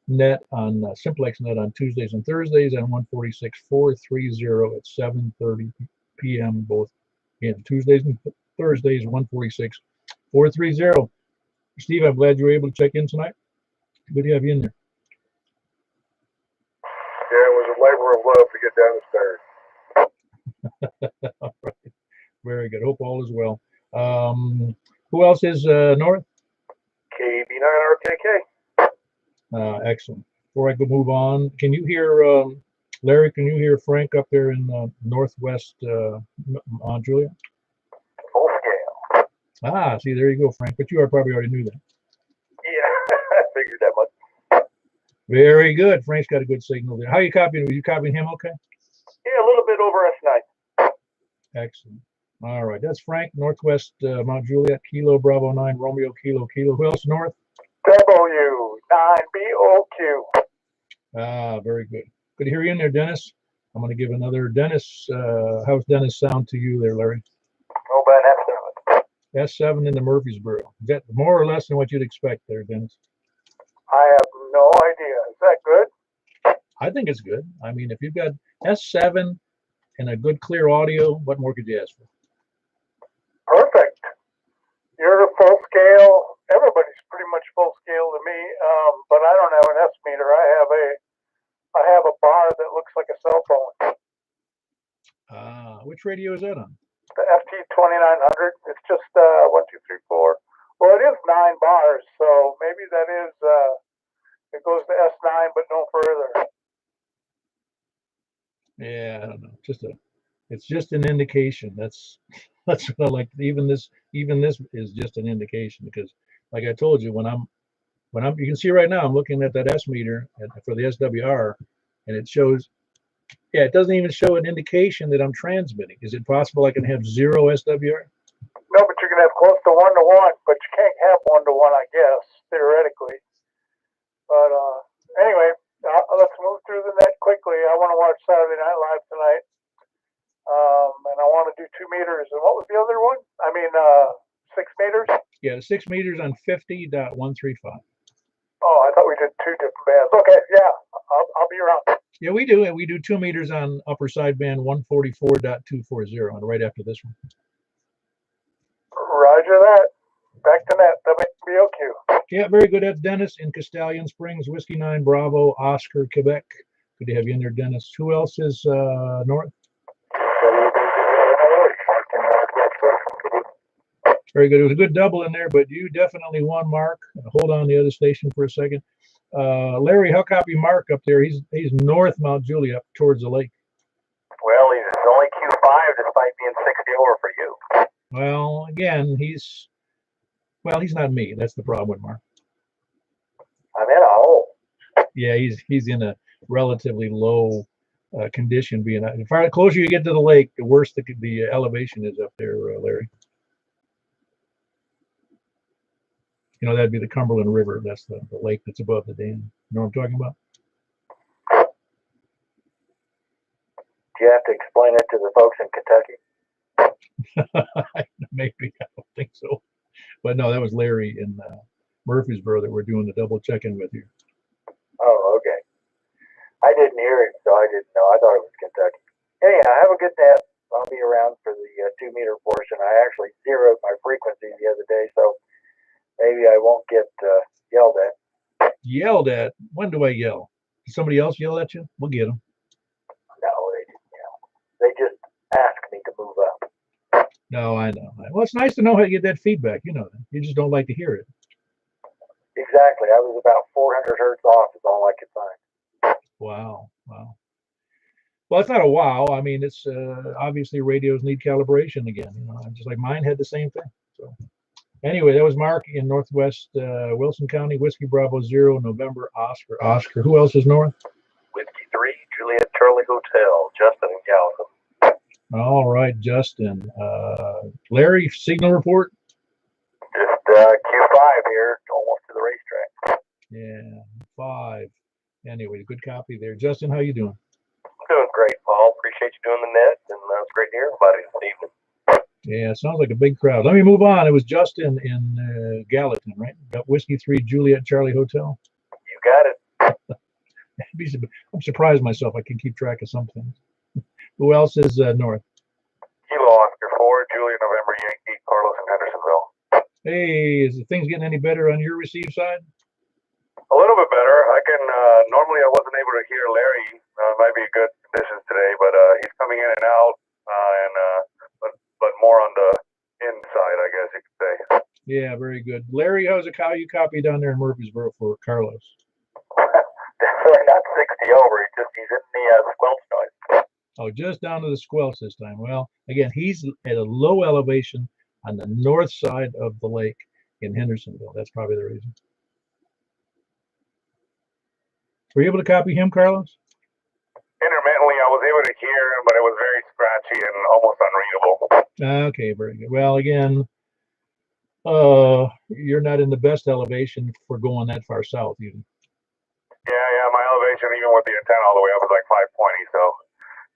A: net on Simplex net on Tuesdays and Thursdays and 146.430 at 7:30 p.m. both in Tuesdays and Thursdays, 146.430. Steve, I'm glad you were able to check in tonight. Good to have you in there.
B: Yeah, it was a labor of love to get down the stairs.
A: All right. Very good. Hope all is well. Who else is north?
B: KB9RKK.
A: Excellent. Before I go move on, can you hear Larry? Can you hear Frank up there in northwest on Juliet?
B: Full scale.
A: See, there you go, Frank. But you probably already knew that.
B: Yeah, I figured that much.
A: Very good. Frank's got a good signal there. How are you copying? Were you copying him okay?
B: Yeah, a little bit over S9.
A: Excellent. All right. That's Frank, northwest Mount Juliet, Kilo Bravo 9, Romeo Kilo Kilo. Who else north?
B: W9BOQ.
A: Very good. Good to hear you in there, Dennis. I'm going to give another Dennis. How's Dennis sound to you there, Larry?
B: Oh, about S7.
A: S7 in the Murfreesboro. Is that more or less than what you'd expect there, Dennis?
B: I have no idea. Is that good?
A: I think it's good. I mean, if you've got S7 and a good clear audio, what more could you ask for?
B: Perfect. You're the full scale. Everybody's pretty much full scale to me, but I don't have an S meter. I have a bar that looks like a cell phone.
A: Which radio is that on?
B: The FT2900. It's just 1, 2, 3, 4. Well, it is 9 bars, so maybe that is it goes to S9, but no further.
A: Yeah, I don't know. It's just an indication. That's what I like. Even this is just an indication because, like I told you, when I'm you can see right now I'm looking at that S meter for the SWR, and it shows. Yeah, it doesn't even show an indication that I'm transmitting. Is it possible I can have 0 SWR?
B: No, but you can have close to 1-to-1, but you can't have 1-to-1, I guess, theoretically. But anyway, let's move through the net quickly. I want to watch Saturday Night Live tonight. And I want to do 2 meters. And what was the other one? I mean, 6 meters?
A: Yeah, 6 meters on 50.135.
B: Oh, I thought we did 2 different bands. Okay, yeah, I'll be around.
A: Yeah, we do. And we do 2 meters on upper sideband 144.240 and right after this one.
B: Roger that. Back to net. BOQ.
A: Yeah, very good. That's Dennis in Castellian Springs, Whiskey 9 Bravo, Oscar, Quebec. Good to have you in there, Dennis. Who else is north? Very good. It was a good double in there, but you definitely won, Mark. Hold on the other station for a second. Larry, how copy Mark up there? He's north Mount Juliet, up towards the lake.
B: Well, he's only Q5 despite being 60 over for you.
A: Well, again, he's not me. That's the problem with Mark.
B: I'm in a hole.
A: Yeah, he's in a relatively low condition. Being the far closer you get to the lake, the worse the elevation is up there, Larry. You know, that'd be the Cumberland River. That's the lake that's above the dam. You know what I'm talking about?
B: Do you have to explain it to the folks in Kentucky?
A: Maybe, I don't think so. But no, that was Larry in Murfreesboro that we're doing the double check-in with you.
B: Oh, okay. I didn't hear it, so I didn't know. I thought it was Kentucky. Anyhow, have a good day. I'll be around for the 2-meter portion. I actually zeroed my frequency the other day, so maybe I won't get yelled at.
A: Yelled at? When do I yell? Did somebody else yell at you? We'll get them.
B: No, they didn't yell. They just asked me to move up.
A: No, I know. Well, it's nice to know how to get that feedback. You know that. You just don't like to hear it.
B: Exactly. I was about 400 hertz off is all I could find.
A: Wow. Well, it's not a wow. I mean, it's obviously radios need calibration again. You know, just like mine had the same thing. So anyway, that was Mark in Northwest Wilson County, Whiskey Bravo 0, November, Oscar. Who else is north?
B: Whiskey 3, Juliet Charlie Hotel, Justin and Galvin.
A: All right, Justin. Larry, signal report?
B: Just Q5 here, almost to the racetrack.
A: Yeah, 5. Anyway, good copy there. Justin, how you doing?
B: I'm doing great, Paul. Appreciate you doing the net, and it's great to hear everybody this evening.
A: Yeah, sounds like a big crowd. Let me move on. It was Justin in Gallatin, right? Got Whiskey 3 Juliet Charlie Hotel.
B: You got it.
A: I'm surprised myself. I can keep track of something. Who else is north?
B: Kilo Oscar 4, Juliet November Yankee, Carlos in Hendersonville.
A: Hey, is the things getting any better on your receive side?
B: A little bit better. I can, normally I wasn't able to hear Larry. Might be good conditions today, but he's coming in and out, but more on the inside, I guess you could say.
A: Yeah, very good. Larry, how's a cow you copy down there in Murfreesboro for Carlos?
B: Definitely not 60 over. He's in the squelch noise.
A: Oh, just down to the squelch this time. Well, again, he's at a low elevation on the north side of the lake in Hendersonville. That's probably the reason. Were you able to copy him, Carlos?
B: Intermittently, I was able to hear him, but it was very scratchy and almost unreadable.
A: Okay, very good. Well, again, you're not in the best elevation for going that far south, even.
B: Yeah, my elevation, even with the antenna all the way up, is like 520, so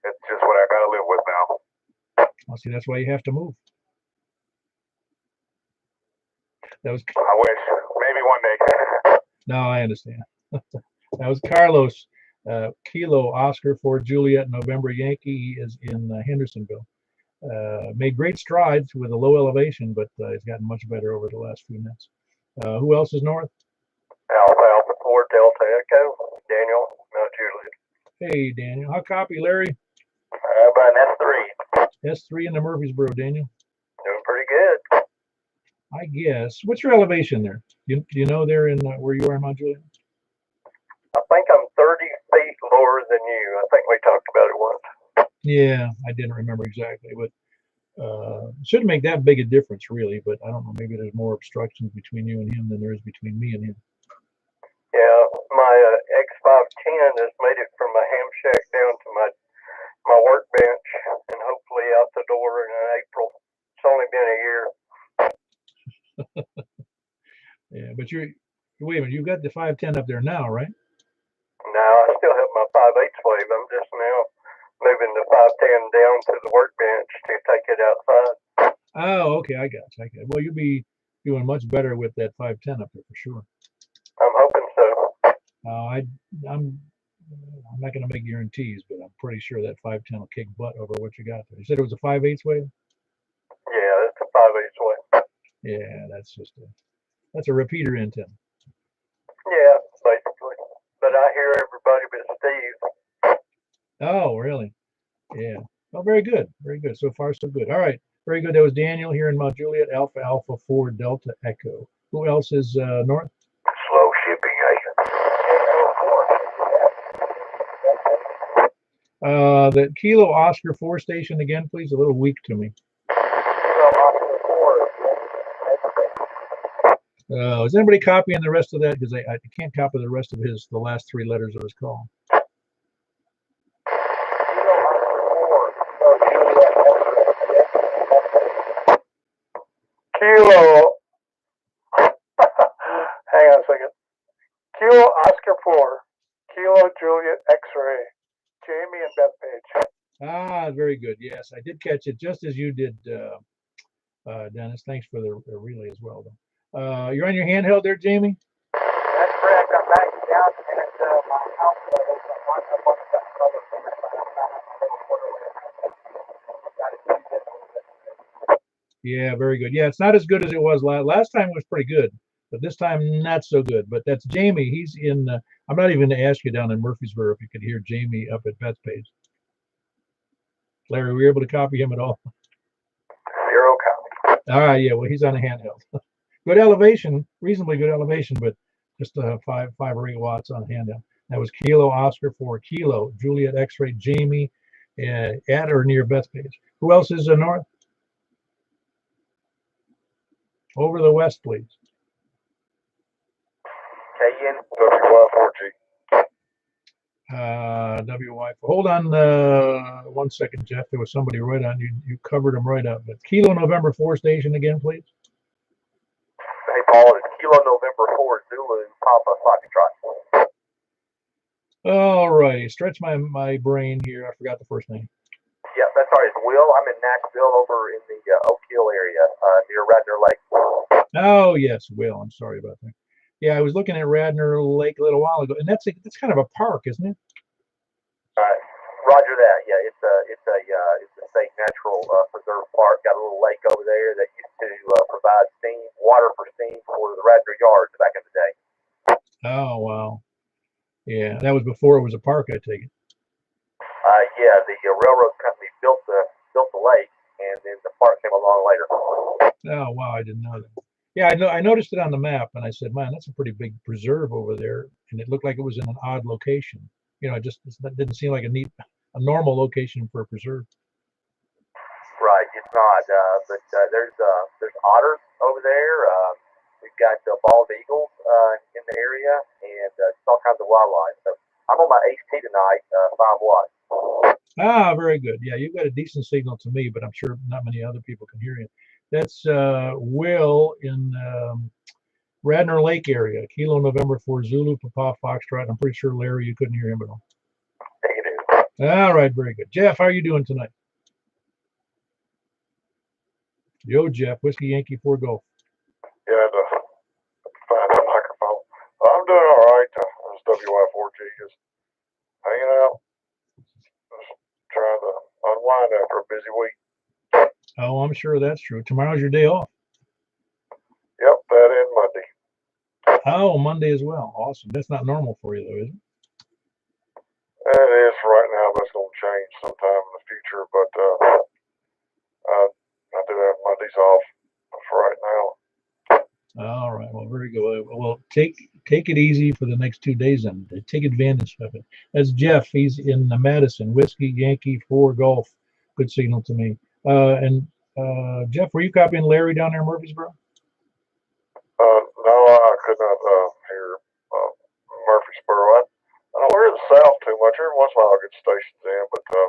B: it's just what I gotta live with now.
A: Well, see, that's why you have to move. I
B: wish. Maybe one day.
A: No, I understand. That was Carlos, Kilo Oscar for Juliet November Yankee. He is in Hendersonville. Made great strides with a low elevation, but he's gotten much better over the last few minutes. Who else is north?
B: Alpha 4 Delta Echo, Daniel, Juliet.
A: Hey, Daniel. How copy, Larry?
B: About an S3.
A: S3 in the Murfreesboro, Daniel.
B: Doing pretty good.
A: I guess. What's your elevation there? You know there in where you are in Mount Juliet?
B: I think I'm 30 feet lower than you. I think we talked about it once.
A: Yeah, I didn't remember exactly, but shouldn't make that big a difference, really. But I don't know. Maybe there's more obstructions between you and him than there is between me and him.
B: Yeah, my X510 has made it from my ham shack down to my workbench, and hopefully out the door in April. It's only been a year.
A: Yeah, but wait a minute. You've got the 510 up there now, right?
B: No, I still have my 5/8 wave. I'm just now moving the 510 down to the workbench to take it outside.
A: Oh, okay. I got you. Well, you'll be doing much better with that 510 up there for sure.
B: I'm hoping so.
A: I'm not going to make guarantees, but I'm pretty sure that 510 will kick butt over what you got there. You said it was a 5/8 wave?
B: Yeah, it's a 5/8 wave.
A: Yeah, that's just That's a repeater antenna.
B: Yeah, basically. But I hear everybody but Steve.
A: Oh, really? Yeah. Oh, very good. Very good. So far, so good. All right. Very good. That was Daniel here in Mount Juliet, Alpha Alpha 4 Delta Echo. Who else is north?
B: Slow shipping,
A: The Kilo Oscar 4 station again, please. A little weak to me.
B: Kilo Oscar 4.
A: Is anybody copying the rest of that? Because I can't copy the rest of the last three letters of his call.
B: Kilo Oscar 4. Kilo. Hang on a second. Kilo Oscar 4. Kilo Juliet X-ray. Jamie and Bethpage.
A: Ah, very good. Yes, I did catch it just as you did, Dennis. Thanks for the relay as well, though. You're on your handheld there, Jamie?
B: That's correct. I'm back down at my house level.
A: Yeah, very good. Yeah, it's not as good as it was last time. It was pretty good, but this time not so good. But that's Jamie. He's in. I'm not even going to ask you down in Murfreesboro if you could hear Jamie up at Bethpage. Larry, were you able to copy him at all?
B: Zero copy.
A: All right, yeah. Well, he's on a handheld. Good elevation, reasonably good elevation, but just 5 or 8 watts on handheld. That was Kilo Oscar 4 Kilo Juliet X-ray Jamie at or near Bethpage. Who else is north? Over the west, please.
B: KN WY4G.
A: WY. Hold on 1 second, Jeff. There was somebody right on you. You covered them right up. But Kilo November 4 station again, please.
B: Hey, Paul, it's Kilo November 4 Zulu Papa Foxtrot.
A: All righty. Stretch my brain here. I forgot the first name.
B: Yeah, that's right. It's Will. I'm in Knoxville over in the Oak Hill area near Radnor Lake.
A: Oh, yes, Will. I'm sorry about that. Yeah, I was looking at Radnor Lake a little while ago, and that's kind of a park, isn't it?
B: Roger that. Yeah, it's a state natural preserve park. Got a little lake over there that used to provide water for steam for the Radnor yards back in the day.
A: Oh, wow. Yeah, that was before it was a park, I take it.
B: Yeah, the railroad company built the lake, and then the park came along later.
A: Oh, wow, I didn't know that. Yeah, I noticed it on the map, and I said, man, that's a pretty big preserve over there, and it looked like it was in an odd location. You know, it didn't seem like a normal location for a preserve.
B: Right, it's not. But there's otters over there. We've got bald eagles in the area, and just all kinds of wildlife. So I'm on my HT tonight, 5 watts.
A: Ah, very good. Yeah, you've got a decent signal to me, but I'm sure not many other people can hear you. That's Will in Radnor Lake area, Kilo November 4 Zulu Papa Foxtrot. I'm pretty sure, Larry, you couldn't hear him at all.
B: Negative.
A: All right, very good. Jeff, how are you doing tonight? Yo, Jeff, Whiskey Yankee 4 Golf.
B: Yeah, I had to find a microphone. I'm doing all right. It's WY4G, just hanging out, just trying to unwind after a busy week.
A: Oh, I'm sure that's true. Tomorrow's your day off.
B: Yep, that and Monday.
A: Oh, Monday as well. Awesome. That's not normal for you, though, is it?
B: It is right now. That's going to change sometime in the future, but I do have Mondays off for right now.
A: All right. Well, very good. Well, take it easy for the next 2 days and take advantage of it. That's Jeff. He's in the Madison, Whiskey Yankee 4 Golf. Good signal to me. And Jeff, were you copying Larry down there in Murfreesboro?
B: No, I could not hear Murfreesboro. I don't hear the South too much. Every once in a while I'll get stations in, but the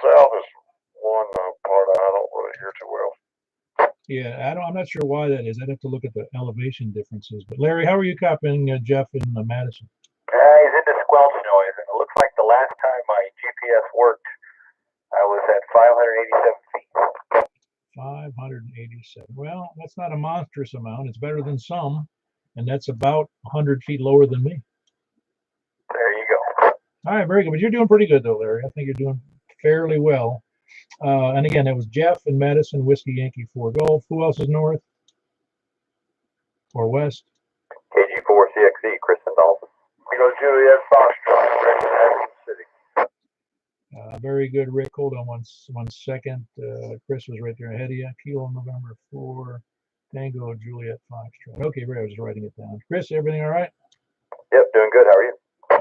B: South is one part I don't really hear too well.
A: Yeah, I'm not sure why that is. I'd have to look at the elevation differences. But Larry, how are you copying Jeff in Madison?
B: He's into squelch noise, and it looks like the last time my GPS worked, I was at 587 feet.
A: 587. Well, that's not a monstrous amount. It's better than some, and that's about 100 feet lower than me.
B: There you go.
A: All right, very good. But you're doing pretty good, though, Larry. I think you're doing fairly well. And again, that was Jeff in Madison, Whiskey Yankee 4 Golf. Who else is north? or west?
C: KG4CXE, Chris and Dalton.
B: We go Juliet Foxtrot, Ashland City.
A: Very good, Rick. Hold on one second. Chris was right there ahead of you. Kilo November 4, Tango Juliet Foxtrot. Okay, Ray, I was writing it down. Chris, everything all right?
C: Yep, doing good. How are you?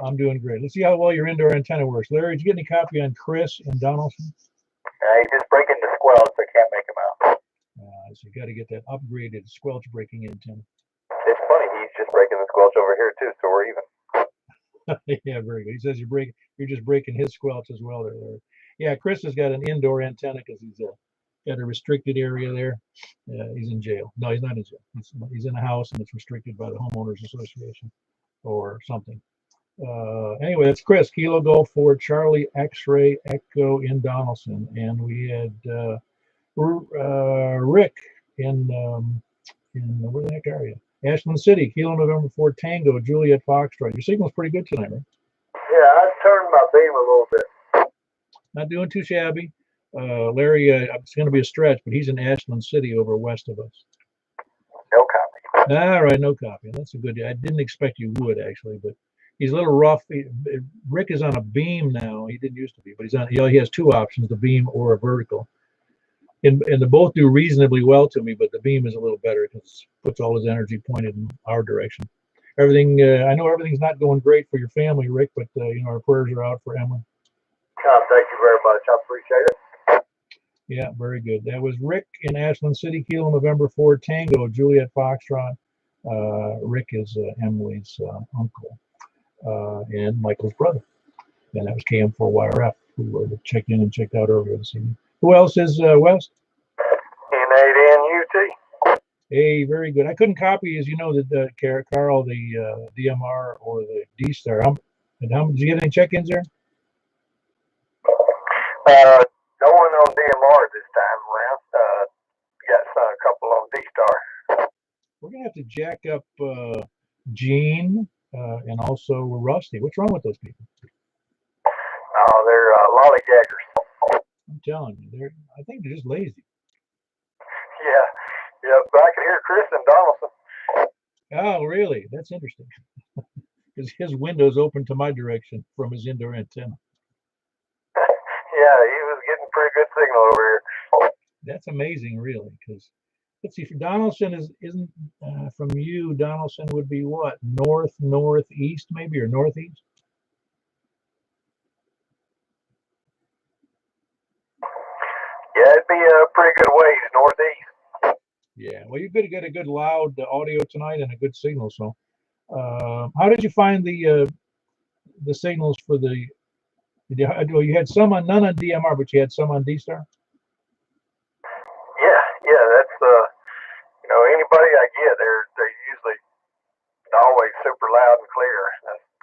A: I'm doing great. Let's see how well your indoor antenna works. Larry, did you get any copy on Chris and Donaldson?
C: He's just breaking the squelch, so I can't make him out.
A: So you got to get that upgraded squelch breaking antenna.
C: It's funny, he's just breaking the squelch over here too, so we're even.
A: Yeah, very good. He says you're just breaking his squelch as well there, Larry. Yeah, Chris has got an indoor antenna because he's got a restricted area there. He's in jail. No, he's not in jail. He's in a house and it's restricted by the homeowners association or something. Anyway, that's Chris. Kilo Golf 4 Charlie X-Ray Echo in Donaldson, and we had Rick in where the heck are you? Ashland City. Kilo November 4 Tango Juliet Foxtrot. Your signal's pretty good tonight, right?
B: Yeah, I turned my beam a little bit.
A: Not doing too shabby. Larry, it's going to be a stretch, but he's in Ashland City over west of us.
C: No copy.
A: All right, no copy. That's a good. I didn't expect you would actually, but he's a little rough. Rick is on a beam now. He didn't used to be, but he's on. He has two options: the beam or a vertical. And they both do reasonably well to me, but the beam is a little better because it puts all his energy pointed in our direction. Everything. I know everything's not going great for your family, Rick, but our prayers are out for Emily.
B: Thank you very much. I appreciate it.
A: Yeah, very good. That was Rick in Ashland City, Kilo November 4 Tango Juliet Foxtrot. Rick is Emily's uncle and Michael's brother. And that was KM4YRF who checked in and checked out earlier this evening. Who else is West?
B: N8NUT.
A: Hey, very good. I couldn't copy, as you know, Carl, the DMR or the D-Star. Did you get any check-ins there?
B: No one on DMR this time around. Got a couple on D-Star.
A: We're going to have to jack up Gene and also Rusty. What's wrong with those people?
B: Oh, they're lollygaggers.
A: I'm telling you, I think they're just lazy.
B: Yeah, but I can hear Chris and Donaldson.
A: Oh, really? That's interesting. Because his window's open to my direction from his indoor antenna.
B: Yeah, he was getting pretty good signal over here.
A: That's amazing, really. Because let's see, for Donaldson isn't from you. Donaldson would be what? Northeast, maybe, or northeast?
B: Yeah, it'd be a pretty good ways northeast.
A: Yeah, well, you could get a good loud audio tonight and a good signal. So, how did you find the signals for the? You had none on DMR, but you had some on D-Star.
B: Yeah, that's anybody I get, they're usually always super loud and clear.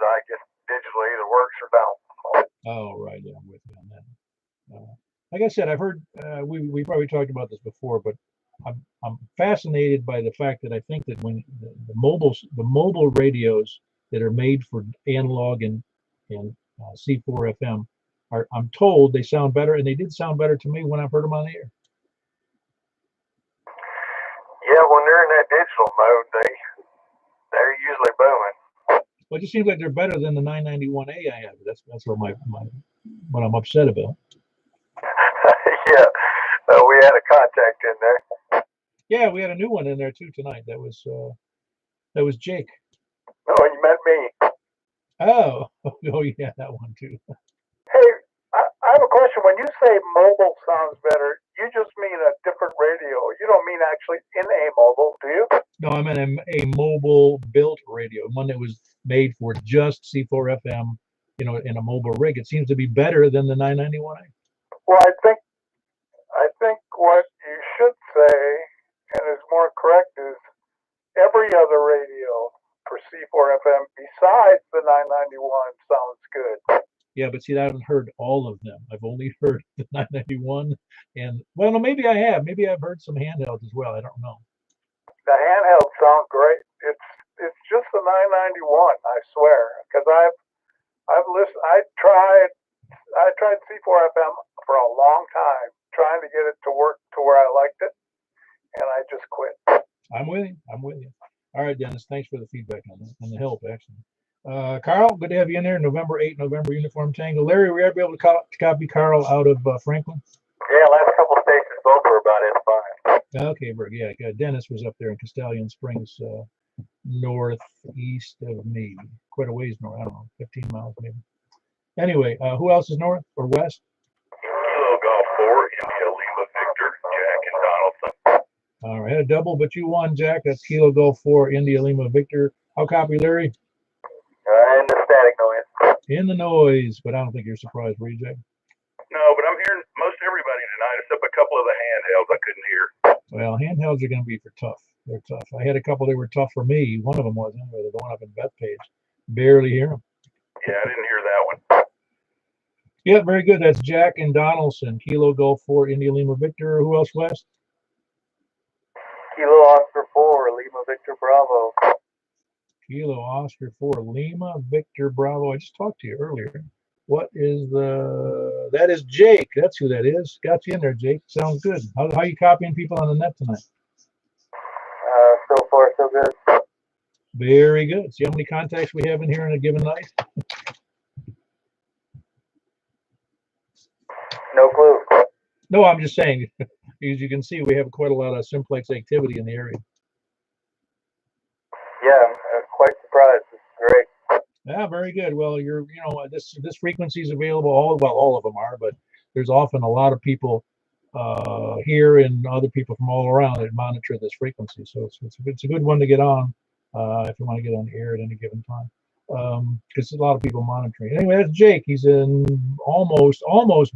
B: I guess digital either works or don't.
A: Oh, right, yeah, I'm with you on that. Like I said, I've heard we probably talked about this before, but I'm fascinated by the fact that I think that when the mobile radios that are made for analog and C4 FM I'm told they sound better, and they did sound better to me when I've heard them on the air.
B: Yeah, when they're in that digital mode, they're usually booming.
A: Well, it just seems like they're better than the 991A I have. That's what I'm upset about.
B: Yeah, we had a contact in there.
A: Yeah, we had a new one in there too tonight. That was Jake.
B: Oh, you met me.
A: Oh, yeah, that one too.
B: Hey, I have a question. When you say mobile sounds better, you just mean a different radio. You don't mean actually in a mobile, do you?
A: No, I meant a mobile built radio, one that was made for just C4 FM, in a mobile rig. It seems to be better than the 991A.
B: Well, I think what you should say, and is more correct, is every other radio for C4 FM besides the 991 sounds good.
A: Yeah, but see, I haven't heard all of them. I've only heard the 991, and well, no, maybe I have. Maybe I've heard some handhelds as well. I don't know.
B: The handhelds sound great. It's just the 991, I swear, because I've listened. I tried C4 FM for a long time, trying to get it to work to where I liked it, and I just quit.
A: I'm with you. All right, Dennis. Thanks for the feedback on that and the help, actually. Carl, good to have you in there. November 8, November Uniform Tango. Larry, were you able to copy Carl out of Franklin?
C: Yeah, last couple stations both were about in fine.
A: Okay, very good. Yeah, Dennis was up there in Castellian Springs, northeast of me. Quite a ways north. I don't know, 15 miles maybe. Anyway, who else is north or west?
C: Kilo Golf 4, India Lima Victor, Jack and Donaldson.
A: All right, a double, but you won, Jack. That's Kilo Golf 4, India Lima Victor. How copy, Larry?
C: And the static noise.
A: In the noise, but I don't think you're surprised, were you, Jack?
C: No, but I'm hearing most everybody tonight, except a couple of the handhelds I couldn't hear.
A: Well, handhelds are going to be for tough. They're tough. I had a couple that were tough for me. One of them was anyway, the one up in Bethpage. Barely hear them.
C: Yeah, I didn't hear that one.
A: Yeah, very good. That's Jack and Donaldson. Kilo Golf 4, India Lima Victor. Who else west?
C: Kilo Oscar 4, Lima Victor Bravo.
A: Kilo Oscar 4, Lima Victor Bravo. I just talked to you earlier. What is that is Jake. That's who that is. Got you in there, Jake. Sounds good. How you copying people on the net tonight?
C: So far, so good.
A: Very good. See how many contacts we have in here in a given night?
C: No clue.
A: No, I'm just saying, as you can see, we have quite a lot of Simplex activity in the area.
C: Yeah, I'm quite surprised. This is great.
A: Yeah, very good. Well, this frequency is available. All of them are, but there's often a lot of people here and other people from all around that monitor this frequency. So it's a good one to get on if you want to get on the air at any given time. Because there's a lot of people monitoring. Anyway, that's Jake. He's in almost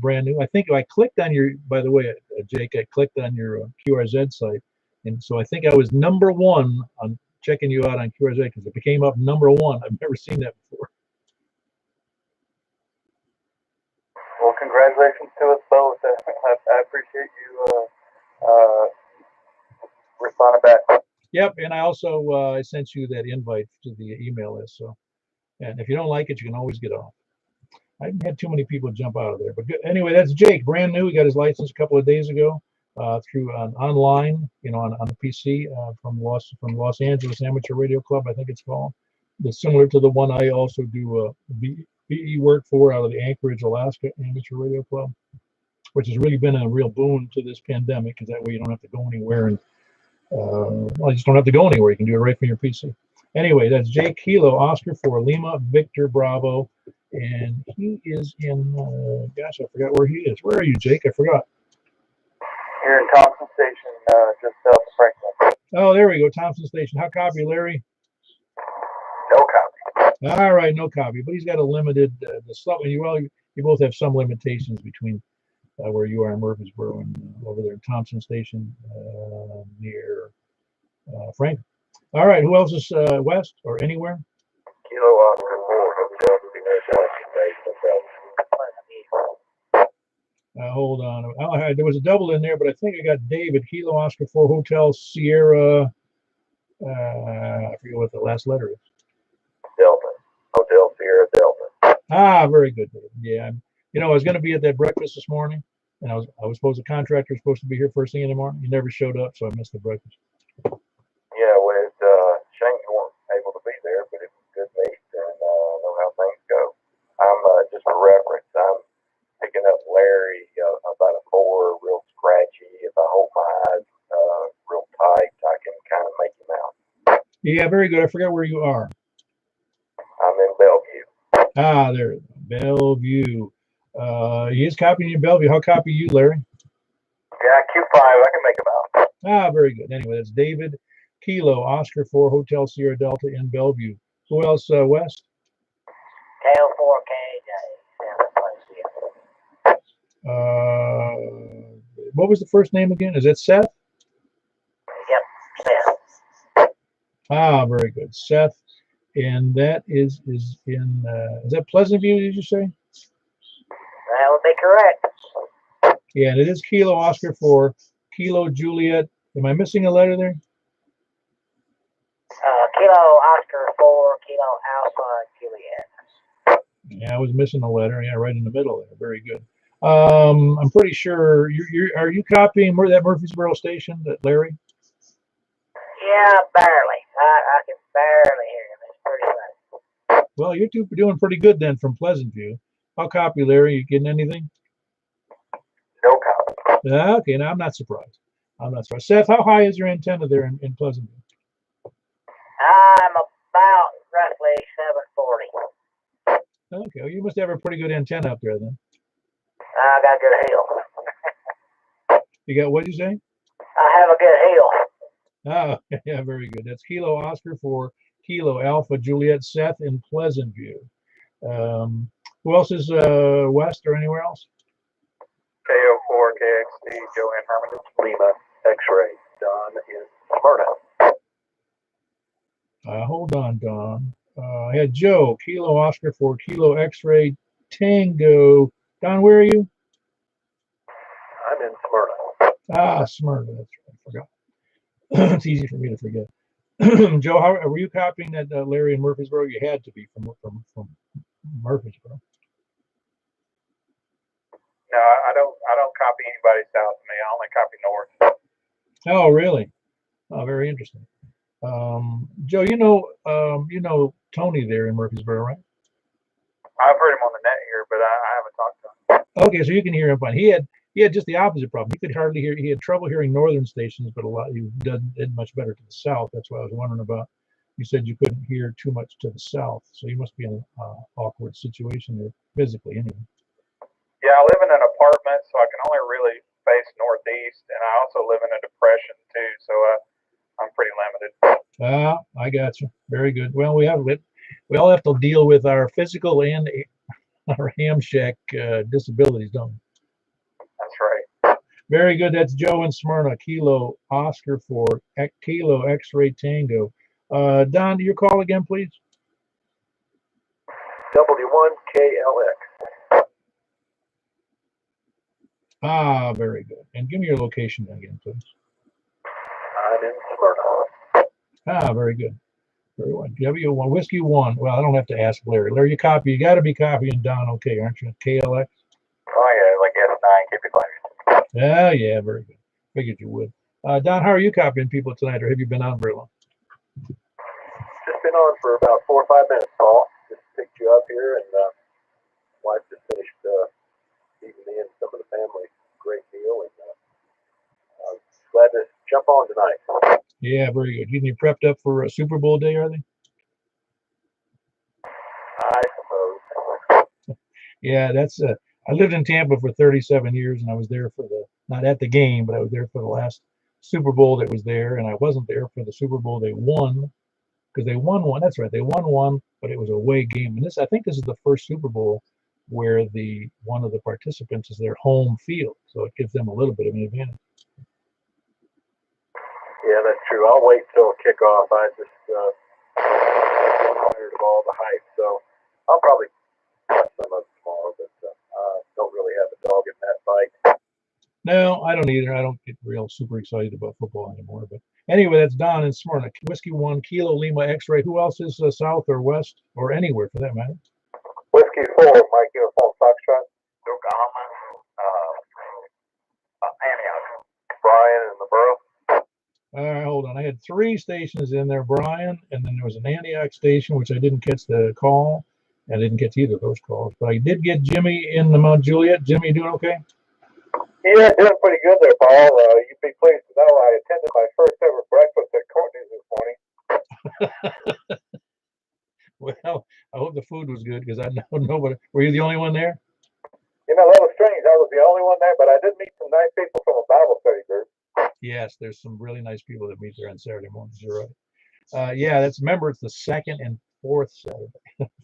A: brand new. I think I clicked on your, by the way, Jake, I clicked on your QRZ site, and so I think I was number one on checking you out on QRZ because it became up number one. I've never seen that before.
C: Well, congratulations to us both. I appreciate you responding back.
A: Yep, and I also I sent you that invite to the email list. So, and if you don't like it, you can always get off. I haven't had too many people jump out of there, but good. Anyway, that's Jake, brand new. He got his license a couple of days ago through online, on the PC from Los Angeles Amateur Radio Club, I think it's called. It's similar to the one I also do VE work for out of the Anchorage, Alaska Amateur Radio Club, which has really been a real boon to this pandemic because that way you don't have to go anywhere and you just don't have to go anywhere. You can do it right from your PC. Anyway, that's Jake Kilo Oscar for Lima Victor Bravo, and he is in. Gosh, I forgot where he is. Where are you, Jake? I forgot.
C: Here in Thompson Station, just south of Franklin.
A: Oh, there we go, Thompson Station. How copy, Larry?
C: No copy.
A: All right, no copy. But he's got a limited. You both have some limitations between where you are in Murfreesboro and over there in Thompson Station near Franklin. All right, who else is west or anywhere?
C: Kilo Oscar 4, Hotel
A: Hold on. There was a double in there, but I think I got David, Kilo Oscar 4, Hotel Sierra. I forget what the last letter is.
C: Delta. Hotel Sierra Delta.
A: Ah, very good, David. Yeah, I was going to be at that breakfast this morning, and I was the contractor was supposed to be here first thing in the morning. He never showed up, so I missed the breakfast.
C: Yeah, well, it's shame you weren't able to be there, but it was good meet, and know how things go. I'm just for reference, I'm picking up Larry about a 4, real scratchy. If I hold my eyes real tight, I can kind of make him out.
A: Yeah, very good. I forgot where you are.
C: I'm in Bellevue.
A: Ah, there, Bellevue. He is copying you, Bellevue. How copy you, Larry?
C: Yeah, Q5, I can make him out.
A: Ah, very good. Anyway, that's David Kilo Oscar 4 Hotel Sierra Delta in Bellevue. Who else west? What was the first name again? Is that Seth?
D: Yep, Seth.
A: Ah, very good, Seth. And that is in is that Pleasant View? Did you say?
D: That would be correct.
A: Yeah, and it is Kilo Oscar 4 Kilo Juliet. Am I missing a letter there?
D: Kilo Oscar 4 Kilo Alpha Juliet.
A: Yeah, I was missing a letter. Yeah, right in the middle there. Very good. I'm pretty sure are you copying that Murfreesboro station, that Larry?
D: Yeah, barely. I can barely hear him. It's pretty funny.
A: Well, you two are doing pretty good then from Pleasant View. I'll copy, Larry. You getting anything?
C: No copy.
A: Yeah, okay, now I'm not surprised. I'm not surprised. Seth, how high is your antenna there in Pleasant View?
D: I'm about roughly 740.
A: Okay, well, you must have a pretty good antenna up there then.
D: I got a good heel.
A: You got, what'd you say?
D: I have a good heel.
A: Oh, yeah, very good. That's Kilo Oscar for Kilo Alpha Juliet Seth in Pleasant View. Who else is west or anywhere else?
C: KO4, KXT, Joanne Herman, Lima, X-Ray, Don in Smyrna.
A: Hold on, Don. I had Joe, Kilo Oscar for Kilo X-Ray Tango. Don, where are you?
C: I'm in Smyrna.
A: Ah, Smyrna. That's right. I forgot. It's easy for me to forget. Joe, how were you copying that Larry in Murfreesboro? You had to be from Murfreesboro.
C: No, I don't copy anybody south of me. I only copy north.
A: Oh, really? Oh, very interesting. Joe, you know Tony there in Murfreesboro, right?
C: I've heard him on the net here, but I haven't talked to him.
A: Okay, so you can hear him fine. He had just the opposite problem. He could hardly hear. He had trouble hearing northern stations, but he did much better to the south. That's what I was wondering about. You said you couldn't hear too much to the south, so you must be in an awkward situation there physically, anyway.
C: Yeah, I live in an apartment, so I can only really face northeast, and I also live in a depression too, so I'm pretty limited.
A: I got you. Very good. Well, we all have to deal with our physical and our ham shack disabilities, don't we?
C: That's right.
A: Very good. That's Joe in Smyrna. Kilo Oscar for Kilo X-Ray Tango. Don, your call again, please.
C: W1KLX.
A: Ah, very good. And give me your location again, please.
C: I'm in Smyrna.
A: Ah, very good. Very well. W1 Whiskey 1. Well, I don't have to ask Larry. Larry, you got to be copying Don, okay, aren't you? KLX.
C: Oh yeah, like S9. Keep it quiet.
A: Yeah, very good. Figured you would. Don, how are you copying people tonight, or have you been on very long?
C: Just been on for about 4 or 5 minutes, Paul. Just picked you up here, and wife just finished feeding me and some of the family. Great deal, and I'm glad to jump on tonight.
A: Yeah, very good. Getting you prepped up for Super Bowl day, are they?
C: I suppose.
A: Yeah, that's. I lived in Tampa for 37 years, and I was there for not at the game, but I was there for the last Super Bowl that was there, and I wasn't there for the Super Bowl they won, because they won one. That's right, they won one, but it was a away game. And I think this is the first Super Bowl where one of the participants is their home field, so it gives them a little bit of an advantage.
C: Yeah, that's true. I'll wait till kickoff. I just tired of all the hype, so I'll probably watch some of it tomorrow, but don't really have a dog in that fight.
A: No, I don't either. I don't get real super excited about football anymore. But anyway, that's Don in Smyrna. Whiskey 1, Kilo Lima X-Ray. Who else is south or west or anywhere for that matter?
C: Whiskey 4, Mike Uniform Foxtrot. Oklahoma. Antioch. Brian in the borough.
A: All right, hold on. I had 3 stations in there, Brian, and then there was an Antioch station, which I didn't catch the call. I didn't get either of those calls, but I did get Jimmy in the Mount Juliet. Jimmy, you doing okay?
C: Yeah, doing pretty good there, Paul. You'd be pleased to know I attended my first ever breakfast at Courtney's this morning.
A: Well, I hope the food was good because I know nobody. Were you the only one there?
C: You know, that was strange. I was the only one there, but I did meet some nice people from a Bible study group.
A: Yes, there's some really nice people that meet there on Saturday mornings. You're right. Yeah, remember, it's the second and fourth Saturday.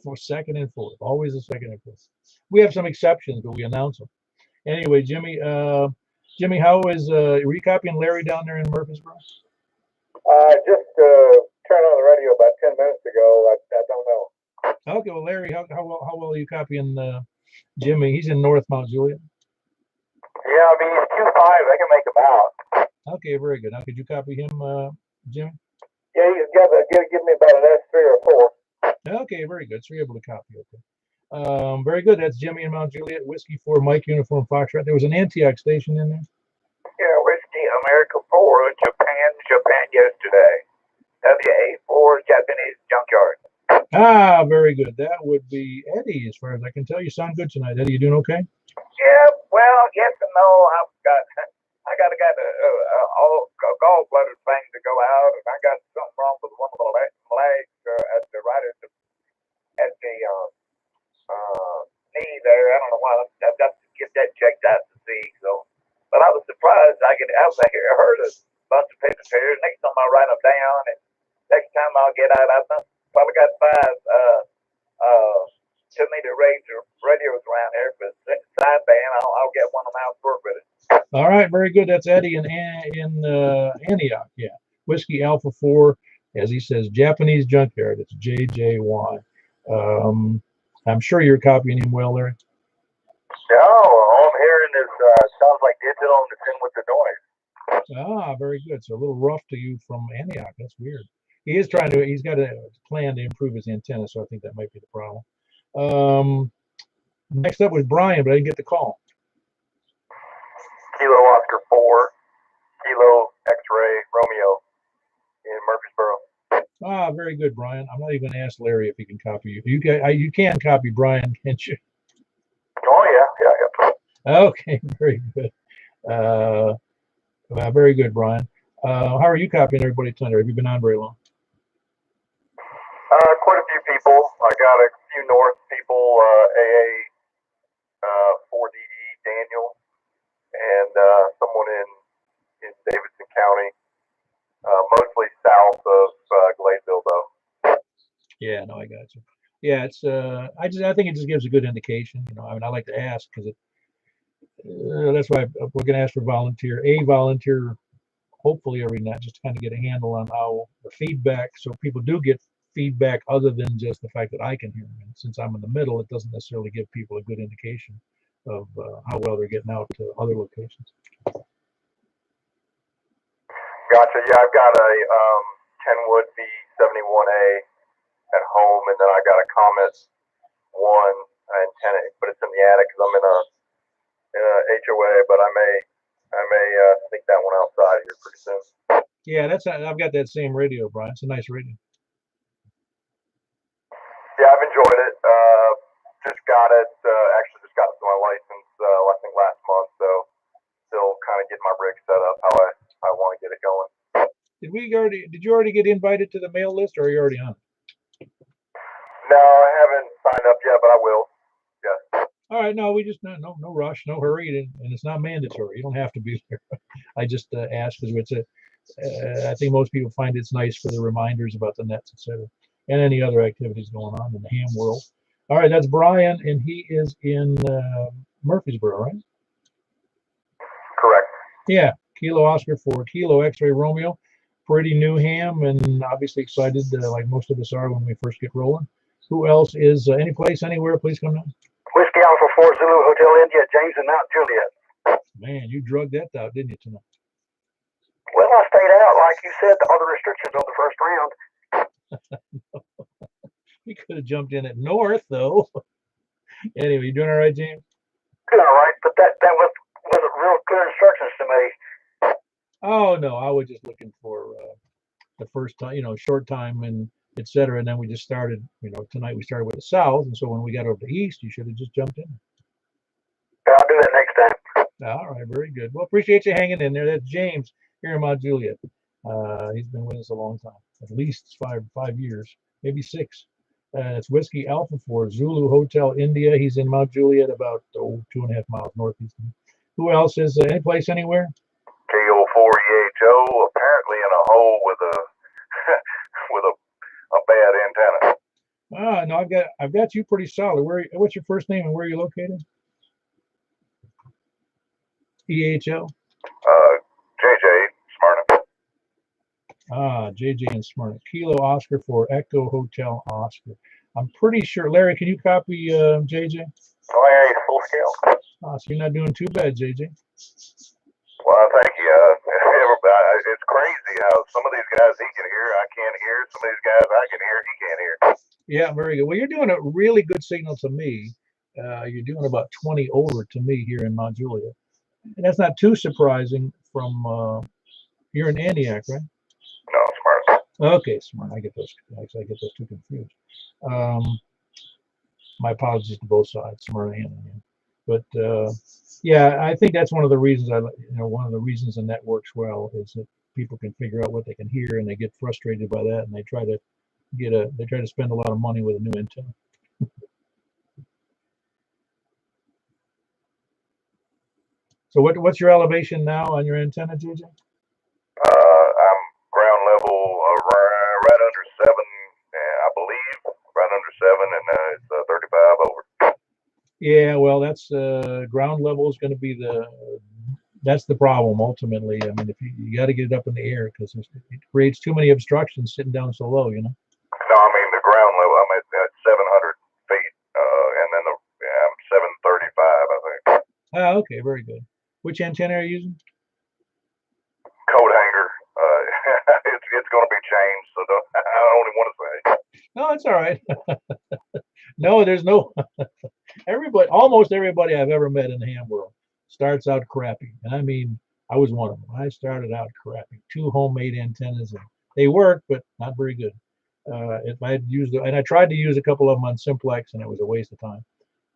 A: For second and fourth, always the second and fourth. We have some exceptions, but we announce them. Anyway, Jimmy, how is were you copying Larry down there in Murfreesboro?
C: Just turned on the radio about 10 minutes ago. I don't know.
A: Okay, well, Larry, how well are you copying Jimmy? He's in North Mount Juliet.
C: Yeah, I mean, he's 2.5. I can make him out.
A: Okay, very good. Now, could you copy him, Jimmy?
C: Yeah, he's got to give me about an S3 or 4.
A: Okay, very good. So you're able to copy. Okay. Very good. That's Jimmy in Mount Juliet. Whiskey 4, Mike Uniform Foxtrot. There was an Antioch station in there.
C: Yeah, Whiskey America 4, Japan yesterday. WA4 Japanese Junkyard.
A: Ah, very good. That would be Eddie, as far as I can tell. You sound good tonight. Eddie, you doing okay?
C: Yeah, well, yes and no. I got all gallbladder thing to go out, and I got something wrong with one of the legs at the knee there. I don't know why. I've got to get that checked out to see. So, but I was surprised. I heard a bunch of paper tears. Next time I'll write them down, and next time I'll get out. I've probably got 2-meter radios around here for sideband. I'll get one of them out for it.
A: All right, very good. That's Eddie in Antioch. Yeah, Whiskey Alpha 4, as he says, Japanese Junkyard. It's JJY. I'm sure you're copying him well, Larry.
C: No, all I'm hearing is sounds like digital and it's in with the noise.
A: Ah, very good. So a little rough to you from Antioch. That's weird. He's got a plan to improve his antenna, so I think that might be the problem. Next up was Brian, but I didn't get the call.
C: Kilo Oscar 4, Kilo X-ray Romeo in Murfreesboro.
A: Ah, very good, Brian. I'm not even going to ask Larry if he can copy you. You can copy Brian, can't you?
C: Oh, yeah.
A: Okay, very good. Very good, Brian. How are you copying everybody tonight? Have you been on very long?
C: Quite a few people. I got a few North people, AA 4DD Daniel, and someone in Davidson County, mostly south of Gladeville, though.
A: Yeah, no, I got you. Yeah, it's I think it just gives a good indication. I mean, I like to ask because that's why we're going to ask for volunteer, hopefully every night, just to kind of get a handle on how the feedback, so people do get feedback other than just the fact that I can hear them. And since I'm in the middle, it doesn't necessarily give people a good indication of how well they're getting out to other locations.
C: Gotcha. Yeah, I've got a Kenwood V71A at home, and then I got a Comet 1 antenna, but it's in the attic because I'm in a HOA, but I may sneak that one outside here pretty soon.
A: Yeah, I've got that same radio, Brian. It's a nice radio.
C: Yeah, I've enjoyed it. Just got it to my license, I think last month, so still kind of getting my rig set up how I want to get it going.
A: Did you already get invited to the mail list, or are you already on it?
C: No, I haven't signed up yet, but I will. Yeah.
A: All right, no, we just no rush, no hurry, and it's not mandatory. You don't have to be there. I just asked because I think most people find it's nice for the reminders about the nets, etc., and any other activities going on in the ham world. All right, that's Brian, and he is in Murfreesboro, right?
C: Correct.
A: Yeah, Kilo Oscar 4 Kilo X-ray Romeo. Pretty new ham, and obviously excited, like most of us are when we first get rolling. Who else is any place, anywhere? Please come down.
C: Whiskey Alpha 4 Zulu Hotel India, James and Mount Juliet.
A: Man, you drugged that out, didn't you, tonight?
C: Well, I stayed out, like you said, the other restrictions on the first round.
A: We could have jumped in at North, though. Anyway, you doing all right, James?
C: All right, but that wasn't real clear instructions to me.
A: Oh, no, I was just looking for the first time, short time and etc. And then we just started, tonight we started with the South. And so when we got over to the East, you should have just jumped in.
C: Yeah, I'll do that next time.
A: All right, very good. Well, appreciate you hanging in there. That's James here in Mount Juliet. He's been with us a long time, at least five years, maybe 6. It's Whiskey Alpha 4 Zulu Hotel India. He's in Mount Juliet, about 2.5 miles northeast. Who else is any place anywhere?
C: KO4 EHO, apparently in a hole with a with a bad antenna.
A: Ah, no, I've got you pretty solid. What's your first name and where are you located? EHO.
C: JJ Smyrna.
A: Ah, JJ in Smyrna. Kilo Oscar for Echo Hotel Oscar. I'm pretty sure. Larry, can you copy JJ?
C: Oh, yeah, he's full scale.
A: Ah, so you're not doing too bad, JJ.
C: Well, thank you. It's crazy how some of these guys he can hear, I can't hear. Some of these guys I can hear, he can't hear.
A: Yeah, very good. Well, you're doing a really good signal to me. You're doing about 20 over to me here in Mount Juliet. And that's not too surprising from, you're in Antioch, right?
C: No, Smyrna.
A: Okay, smart. I get those. Actually, I get those two confused. Um, my apologies to both sides, Smyrna and Indiana. But yeah, I think that's one of the reasons one of the reasons the net works well is that people can figure out what they can hear, and they get frustrated by that, and they try to spend a lot of money with a new antenna. So what's your elevation now on your antenna, JJ?
B: I'm ground level right under 7, I believe, right under 7, and it's 35 over.
A: Yeah, well, that's ground level is going to be that's the problem ultimately. I mean, if you got to get it up in the air because it creates too many obstructions sitting down so low,
B: No, I mean the ground level. I'm at 700 feet, and then I'm 735, I think.
A: Ah, okay, very good. Which antenna are you using?
B: Coat hanger. It's going to be changed, so I don't even want to say.
A: No, it's all right. No, there's no almost everybody I've ever met in the ham world starts out crappy. And I mean, I was one of them. I started out crappy. Two homemade antennas, and they worked, but not very good. If I had used and I tried to use a couple of them on Simplex, and it was a waste of time.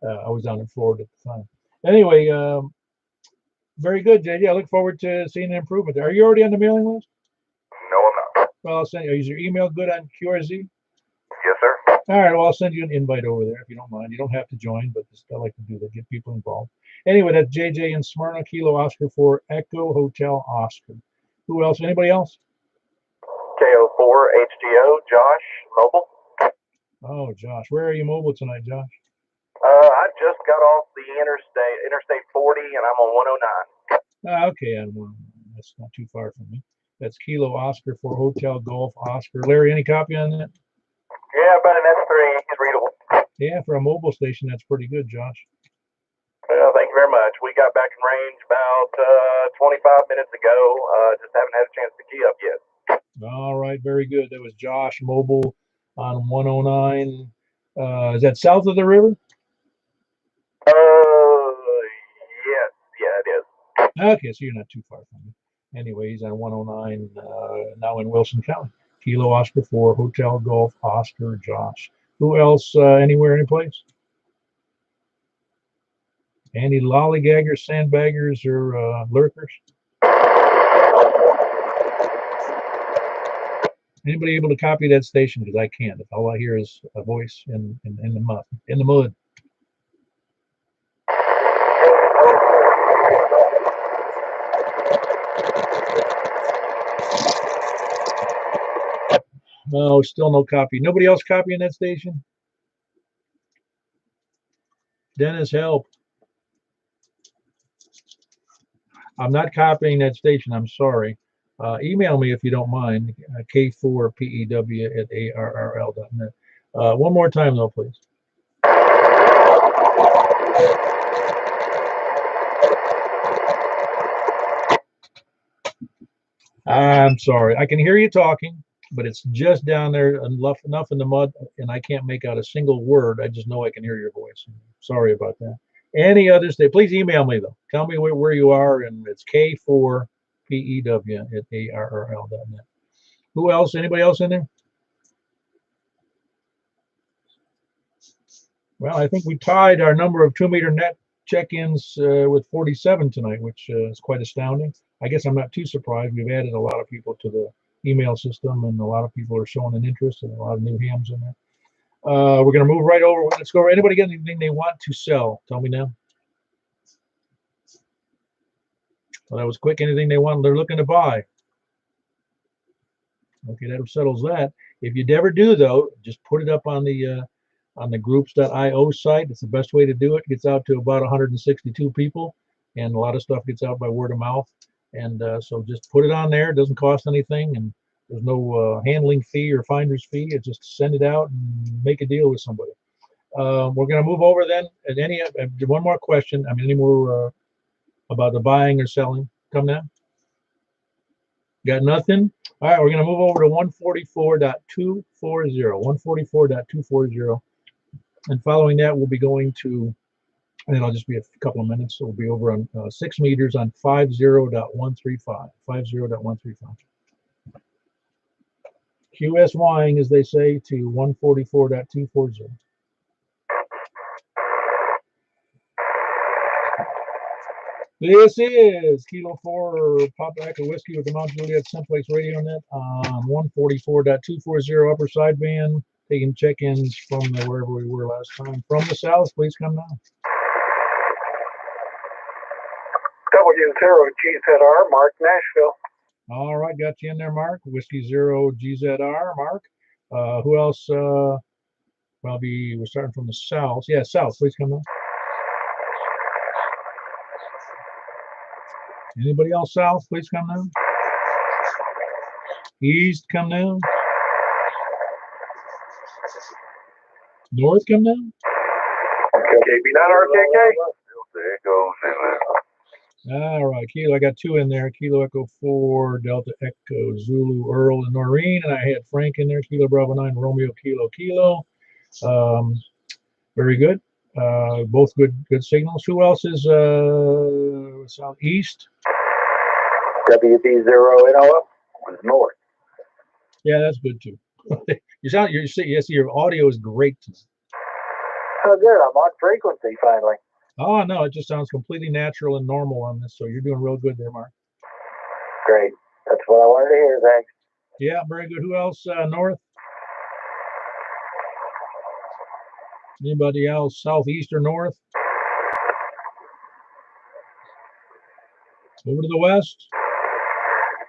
A: I was down in Florida at the time. Anyway, very good, JD. I look forward to seeing the improvement. Are you already on the mailing list?
B: No, I'm not.
A: Well, I'll send you. Is your email good on QRZ?
B: Yes, sir.
A: All right, well, I'll send you an invite over there if you don't mind. You don't have to join, but I like to do that, get people involved. Anyway, that's JJ in Smyrna, Kilo Oscar for Echo Hotel Oscar. Who else? Anybody else?
C: KO4 HTO, Josh, mobile.
A: Oh, Josh. Where are you mobile tonight, Josh?
C: I just got off the Interstate 40, and I'm on 109.
A: Okay, that's not too far from me. That's Kilo Oscar for Hotel Golf Oscar. Larry, any copy on that?
C: Yeah, about an S3. He's readable.
A: Yeah, for a mobile station, that's pretty good, Josh.
C: Well, thank you very much. We got back in range about 25 minutes ago. Just haven't had a chance to key up yet.
A: All right, very good. That was Josh mobile on 109. Is that south of the river?
C: Yes. Yeah, it is.
A: Okay, so you're not too far from me. Anyway, he's on 109 now in Wilson County. Kilo Oscar 4, Hotel Golf Oscar Josh. Who else? Anywhere, any place? Any lollygaggers, sandbaggers, or lurkers? Anybody able to copy that station? Because I can't. If all I hear is a voice in the mud. In the mud. No, still no copy. Nobody else copying that station? Dennis, help. I'm not copying that station. I'm sorry. Email me if you don't mind. K4PEW@ARRL.net. One more time, though, please. I'm sorry. I can hear you talking, but it's just down there enough in the mud, and I can't make out a single word. I just know I can hear your voice. Sorry about that. Any others? Please email me, though. Tell me where you are, and it's K4PEW@ARRL.net. Who else? Anybody else in there? Well, I think we tied our number of 2-meter net check-ins with 47 tonight, which is quite astounding. I guess I'm not too surprised. We've added a lot of people to the email system, and a lot of people are showing an interest, and a lot of new hams in there. We're going to move right over. Let's go. Anybody got anything they want to sell? Tell me now. Well, that was quick. Anything they're looking to buy. Okay, that settles that. If you ever do, though, just put it up on the groups.io site. It's the best way to do it. It gets out to about 162 people, and a lot of stuff gets out by word of mouth. And so just put it on there. It doesn't cost anything, and there's no handling fee or finder's fee. It's just send it out and make a deal with somebody. We're going to move over then. And one more question. I mean, any more about the buying or selling? Come now. Got nothing? All right, we're going to move over to 144.240. 144.240. And following that, we'll be going to, and it'll just be a couple of minutes. So we'll be over on 6 meters on 50.135. 50.135. QSYing, as they say, to 144.240. This is Kilo 4 Papa Echo Whiskey with the Mount Juliet Simplex Radio Net on 144.240 upper sideband, taking check-ins from wherever we were last time. From the south, please come now.
C: W0 GZR, Mark, Nashville.
A: All right, got you in there, Mark. Whiskey 0 GZR, Mark. Who else? Probably we're starting from the south. Yeah, south, please come now. Anybody else south, please come now. East, come now. North, come now.
C: KB9RKK.
B: There goes
A: All right, Kilo, I got 2 in there. Kilo Echo 4, Delta Echo, Zulu, Earl, and Noreen. And I had Frank in there. Kilo Bravo 9, Romeo, Kilo. Very good. Both good signals. Who else is southeast?
C: WB0NOF was north.
A: Yeah, that's good too. Your audio is great.
C: Oh, good. I'm on frequency finally.
A: Oh no, it just sounds completely natural and normal on this. So you're doing real good there, Mark.
C: Great. That's what I wanted to hear. Thanks.
A: Yeah, very good. Who else? North? Anybody else? Southeast or north? Over to the west.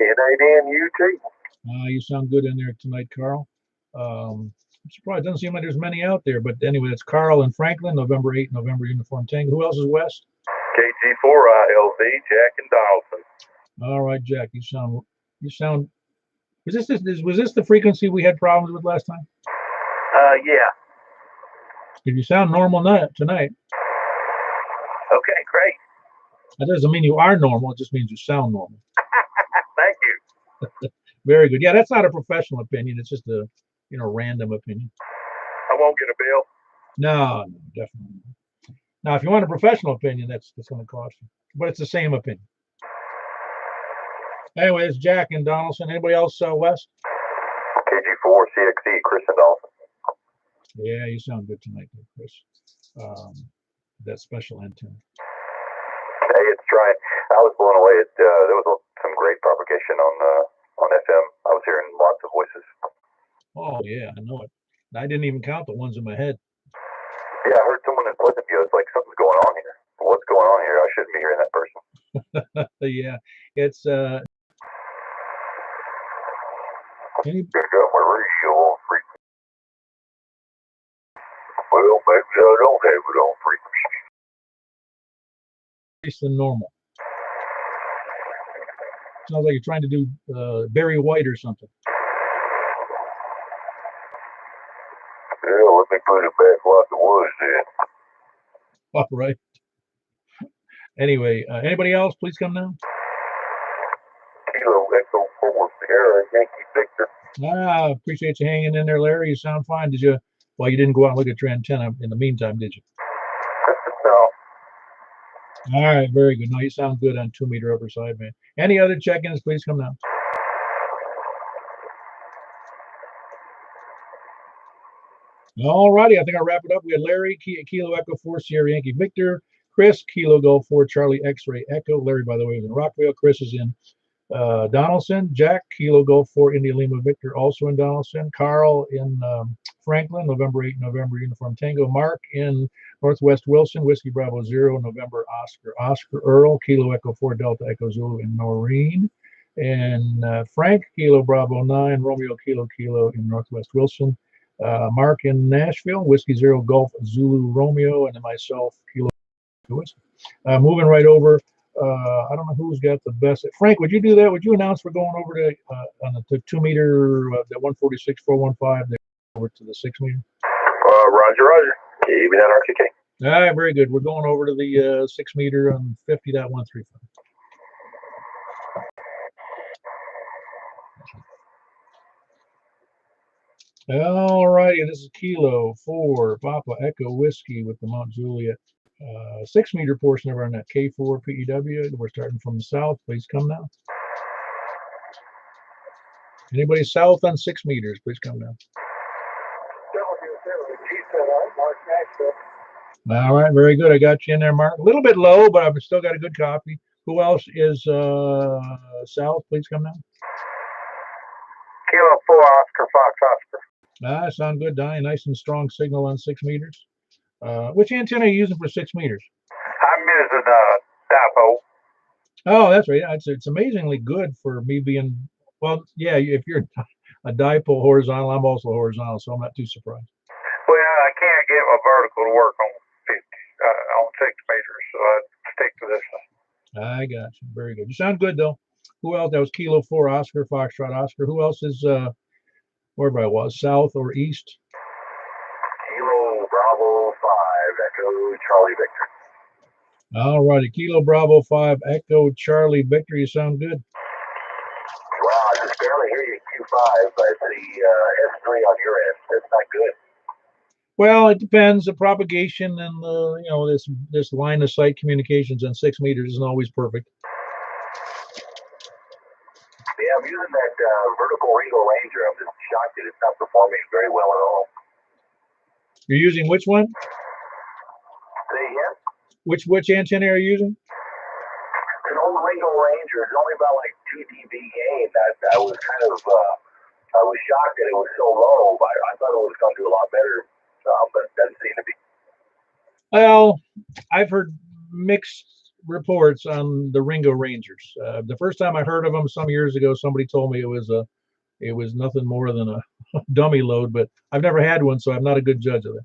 C: NADNUT.
A: You sound good in there tonight, Carl. I'm surprised. It doesn't seem like there's many out there, but anyway, it's Carl and Franklin, November 8, November Uniform Tango. Who else is west?
B: KG4ILV, Jack and Donaldson.
A: All right, Jack. You sound. Was this the frequency we had problems with last time?
B: Yeah.
A: If you sound normal tonight.
B: Okay, great.
A: That doesn't mean you are normal. It just means you sound normal.
B: Thank you.
A: Very good. Yeah, that's not a professional opinion. It's just a random opinion.
B: I won't get a bill.
A: No, definitely not. Now, if you want a professional opinion, that's going to cost you. But it's the same opinion. Anyway, it's Jack and Donaldson. Anybody else West?
C: KG4CXE, Chris and Dolphin.
A: Yeah, you sound good tonight, Chris. That special antenna.
C: Hey, it's trying. I was blown away. There was some great propagation on FM. I was hearing lots of voices.
A: Oh yeah, I know it. I didn't even count the ones in my head.
C: Yeah, I heard someone in Pleasantview. It's like something's going on here. What's going on here? I shouldn't be hearing that person.
A: Yeah, it's
C: Pick up my radio on frequency. Well, maybe I don't have it on frequency.
A: than normal. Sounds like you're trying to do Barry White or something.
C: Yeah, let me put it back like it was then.
A: All right. Anyway, anybody else? Please come now.
C: Kilo Echo 4 Sierra Yankee Victor.
A: Appreciate you hanging in there, Larry. You sound fine. Did you? Well, you didn't go out and look at your antenna in the meantime, did you?
C: No.
A: All right, very good. No, you sound good on 2 meter upper sideband. Any other check-ins? Please come now. All righty, I think I'll wrap it up. We had Larry, Kilo Echo 4 Sierra Yankee Victor, Chris, Kilo Golf 4 Charlie X-Ray Echo. Larry, by the way, is in Rockville. Chris is in Donaldson. Jack, Kilo Golf 4 India Lima Victor, also in Donaldson. Carl in Franklin, November 8, November Uniform Tango. Mark in Northwest Wilson, Whiskey Bravo 0, November Oscar Earl, Kilo Echo 4 Delta Echo Zulu in Noreen. And Frank, Kilo Bravo 9, Romeo Kilo in Northwest Wilson. Mark in Nashville, Whiskey 0 Golf Zulu Romeo, and then myself, Kilo Whiskey. Moving right over. I don't know who's got the best. Frank, would you do that? Would you announce we're going over to on the 2 meter, the 146.415, over to the 6 meter?
C: Roger. Even that RTK.
A: All right, very good. We're going over to the 6 meter on 50.135. All righty, this is Kilo 4 Papa Echo Whiskey with the Mount Juliet 6 meter portion of our net K4 PEW. We're starting from the south. Please come now. Anybody south on 6 meters, please come down. All right, very good. I got you in there, Mark. A little bit low, but I've still got a good copy. Who else is south? Please come down.
B: Kilo 4 Oscar Fox Oscar.
A: Sound good, Donnie. Nice and strong signal on 6 meters. Which antenna are you using for 6 meters?
B: I'm using dipole.
A: Oh, that's right. It's amazingly good for me being, well, yeah, if you're a dipole horizontal, I'm also horizontal, so I'm not too surprised.
B: Well, I can't get my vertical to work on 50, on 6 meters, so I stick to this one.
A: I got you. Very good. You sound good, though. Who else? That was Kilo 4 Oscar, Foxtrot Oscar. Who else is, wherever I was, south or east?
C: Kilo Bravo 5 Echo Charlie Victor.
A: All righty. Kilo Bravo 5 Echo Charlie Victor. You sound good.
C: Wow, I just barely hear you Q5, but the S3 on your end, that's not good.
A: Well, it depends. The propagation and the this line of sight communications on 6 meters isn't always perfect.
C: Yeah, I'm using that vertical Regal Ranger. I'm just shocked that it's not performing very well at all.
A: You're using which one?
C: Say again?
A: Which antenna are you using?
C: An old Regal Ranger. It's only about like 2 dB gain. I was kind of I was shocked that it was so low. But I thought it was going to do a lot better, but it doesn't seem to be.
A: Well, I've heard mixed reports on the Ringo Rangers. The first time I heard of them some years ago, somebody told me it was nothing more than a dummy load, but I've never had one, so I'm not a good judge of it.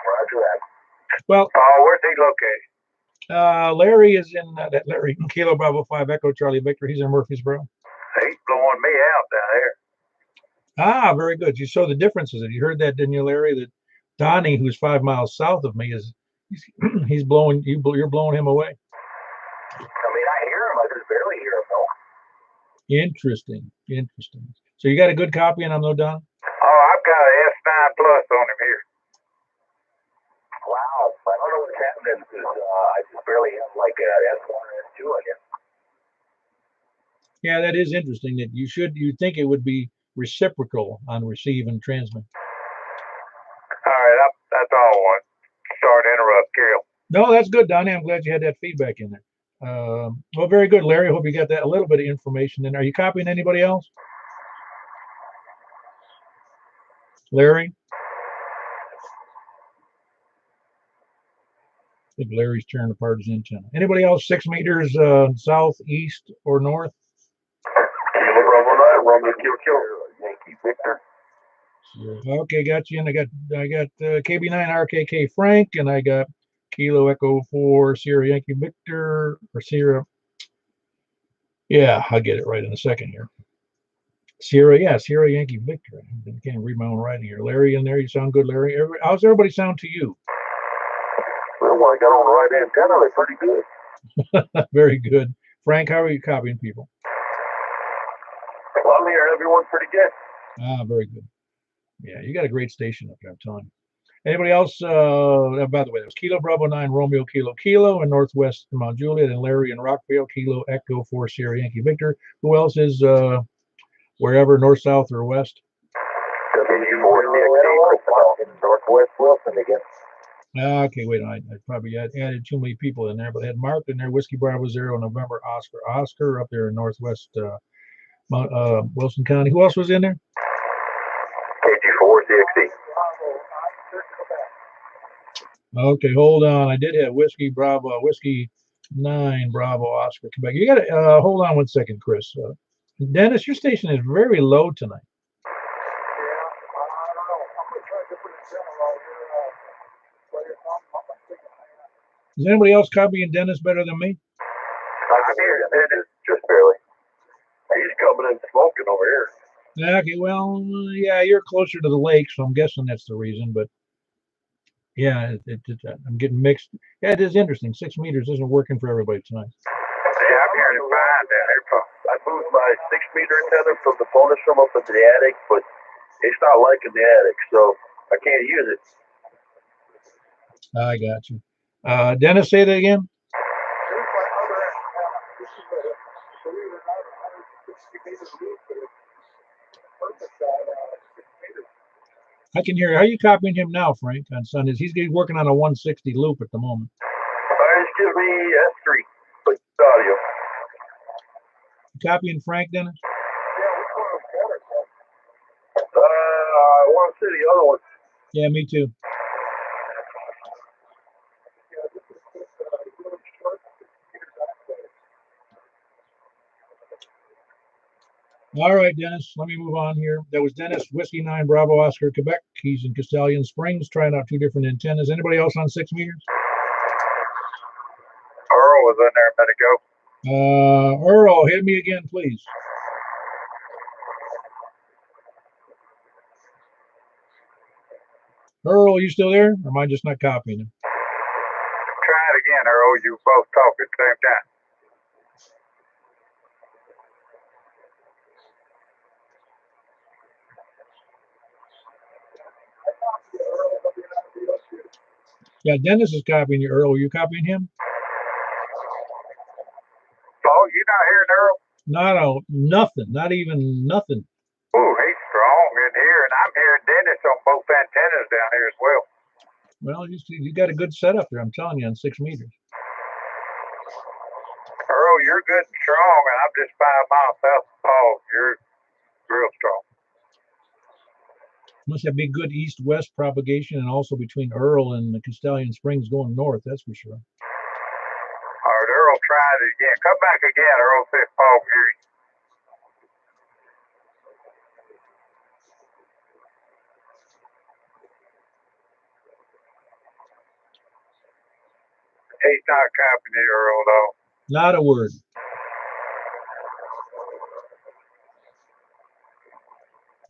C: Roger that.
A: Well,
B: Where's he located?
A: Larry is in that Larry Kilo Bravo 5 Echo Charlie Victor. He's in Murfreesboro.
B: He's blowing me out down there.
A: Ah, very good. You saw the differences. You heard that, didn't you, Larry? That Donnie, who's 5 miles south of me, he's blowing you. You're blowing him away.
C: I mean, I hear him. I just barely hear him, though.
A: Interesting. So you got a good copy, and I'm no Don.
B: Oh, I've got an S9 Plus on him here.
C: Wow, I don't know what's happening because I just barely have like a S1 or S2 on him.
A: Yeah, that is interesting. That you'd think it would be reciprocal on receive and transmit.
B: All right, that's all I want. Sorry to interrupt, Carol.
A: No, that's good, Donnie. I'm glad you had that feedback in there. Well, very good, Larry. I hope you got that a little bit of information in. Are you copying anybody else? Larry? I think Larry's tearing apart his antenna. Anybody else 6 meters south, east, or north?
C: Kilo Bravo 9, Romeo Kilo Yankee Victor.
A: Okay, got you. And I got KB9 RKK Frank, and I got Kilo Echo 4 Sierra Yankee Victor, or Sierra. Yeah, I'll get it right in a second here. Sierra Yankee Victor. I can't read my own writing here. Larry in there, you sound good, Larry. How's everybody sound to you?
C: Well, when I got on the right antenna, they're pretty good.
A: Very good. Frank, how are you copying people?
C: Well, I'm hearing everyone pretty good.
A: Ah, very good. Yeah, you got a great station up there, I'm telling you. Anybody else? By the way, that was Kilo Bravo 9 Romeo Kilo in Northwest Mount Juliet, and Larry in Rockville Kilo Echo 4 Sierra Yankee Victor. Who else is wherever, north, south, or west?
C: Northwest Wilson again.
A: Okay, wait, I probably added too many people in there, but I had Mark in there, Whiskey Bravo 0 November Oscar up there in Northwest Wilson County. Who else was in there?
C: KG4 CXD.
A: Okay, hold on. I did have Whiskey 9 Bravo Oscar Quebec. You got to hold on 1 second, Chris. Dennis, your station is very low tonight. Is anybody else copying Dennis better than me?
C: I hear Dennis just barely. He's coming and smoking over here.
A: Okay, well, yeah, you're closer to the lake, so I'm guessing that's the reason. But yeah, I'm getting mixed. Yeah, it is interesting. 6 meters isn't working for everybody tonight.
B: Yeah, I'm hearing it fine down here.
C: I moved my 6 meter antenna from the bonus room up into the attic, but it's not liking the attic, so I can't use it.
A: I got you. Dennis, say that again. I can hear. How are you copying him now, Frank, on Sundays? He's working on a 160 loop at the moment.
C: Just give me S3. Please, audio.
A: Copying Frank, Dennis?
C: Yeah, which one was better? I want to see the other one.
A: Yeah, me too. All right, Dennis, let me move on here. That was Dennis, Whiskey 9, Bravo, Oscar, Quebec. He's in Castellian Springs, trying out 2 different antennas. Anybody else on 6 meters?
B: Earl was in there a minute ago.
A: Earl, hit me again, please. Earl, you still there? Or am I just not copying him?
B: Try it again, Earl. You both talk at the same time.
A: Yeah, Dennis is copying you, Earl. Are you copying him?
B: Oh, you not hearing Earl?
A: Nothing. Not even nothing.
B: Oh, he's strong in here, and I'm hearing Dennis on both antennas down here as well.
A: Well, you got a good setup there, I'm telling you, on 6 meters.
B: Earl, you're good and strong, and I'm just 5 miles south of Paul. You're real strong.
A: Must have big good east-west propagation, and also between Earl and the Castellian Springs going north, that's for sure.
B: All right, Earl, try it again. Come back again, Earl, see if Paul can hear you. He's not copying you, Earl, though.
A: Not a word.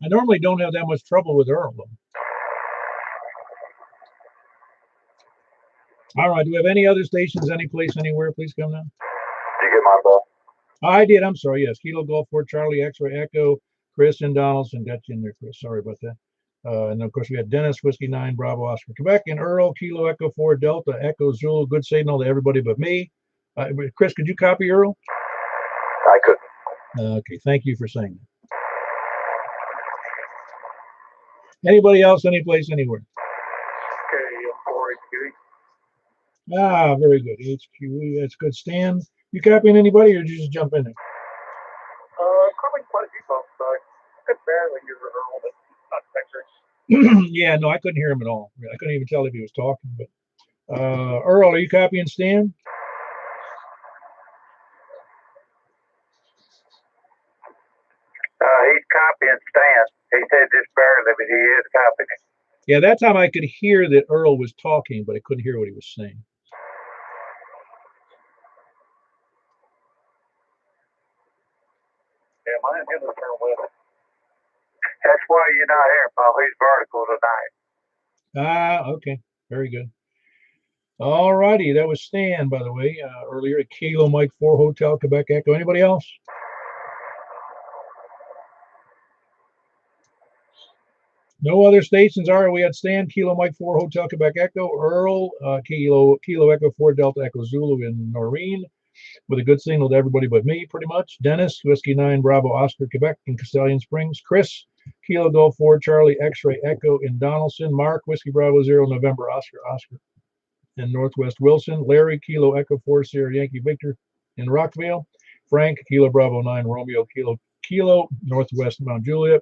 A: I normally don't have that much trouble with Earl, though. All right, do we have any other stations, any place, anywhere? Please come now.
C: Did you get my ball?
A: I did, I'm sorry, yes. Kilo Golf 4, Charlie, X-Ray, Echo, Chris and Donaldson. Got you in there, Chris. Sorry about that. And of course, we got Dennis, Whiskey 9, Bravo, Oscar, Quebec, and Earl, Kilo, Echo 4, Delta, Echo, Zulu. Good signal to everybody but me. Chris, could you copy Earl?
C: I couldn't.
A: Okay, thank you for saying that. Anybody else, any place, anywhere?
C: Okay, 4
A: Ah, very good. HQE, that's good. Stan, you copying anybody, or did you just jump in there?
C: Probably quite a few folks. I could barely hear Earl, but not that great.
A: Yeah, no, I couldn't hear him at all. I couldn't even tell if he was talking. But Earl, are you copying Stan?
B: He's copying Stan. He said just barely, but he is copying it.
A: Yeah, that time I could hear that Earl was talking, but I couldn't hear what he was saying.
C: Yeah, my antennas are well.
B: That's why you're not hearing Paul. He's vertical tonight.
A: Ah, okay. Very good. All righty. That was Stan, by the way, earlier at Kilo Mike 4 Hotel, Quebec Echo. Anybody else? No other stations. All right, we had Stan, Kilo Mike 4 Hotel, Quebec Echo, Earl, Kilo Echo 4 Delta Echo Zulu in Noreen, with a good signal to everybody but me, pretty much. Dennis, Whiskey 9 Bravo Oscar, Quebec in Castellian Springs. Chris, Kilo Golf 4 Charlie X-Ray Echo in Donaldson. Mark, Whiskey Bravo 0 November Oscar in Northwest Wilson. Larry, Kilo Echo 4 Sierra Yankee Victor in Rockville. Frank, Kilo Bravo 9 Romeo Kilo Northwest Mount Juliet.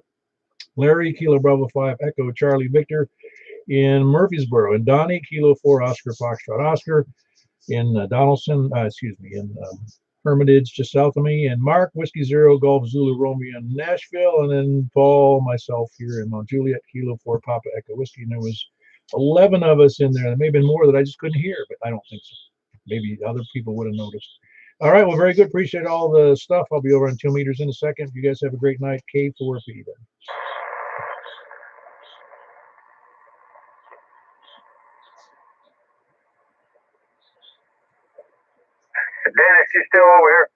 A: Larry, Kilo Bravo 5 Echo Charlie Victor in Murfreesboro. And Donnie, Kilo 4 Oscar Foxtrot Oscar in Donaldson, in Hermitage, just south of me. And Mark, Whiskey 0 Golf Zulu Romeo in Nashville. And then Paul, myself here in Mount Juliet, Kilo 4 Papa Echo Whiskey. And there was 11 of us in there. There may have been more that I just couldn't hear, but I don't think so. Maybe other people would have noticed. All right, well, very good. Appreciate all the stuff. I'll be over on 2 meters in a second. You guys have a great night. K4P then.
B: Dennis, you still over here?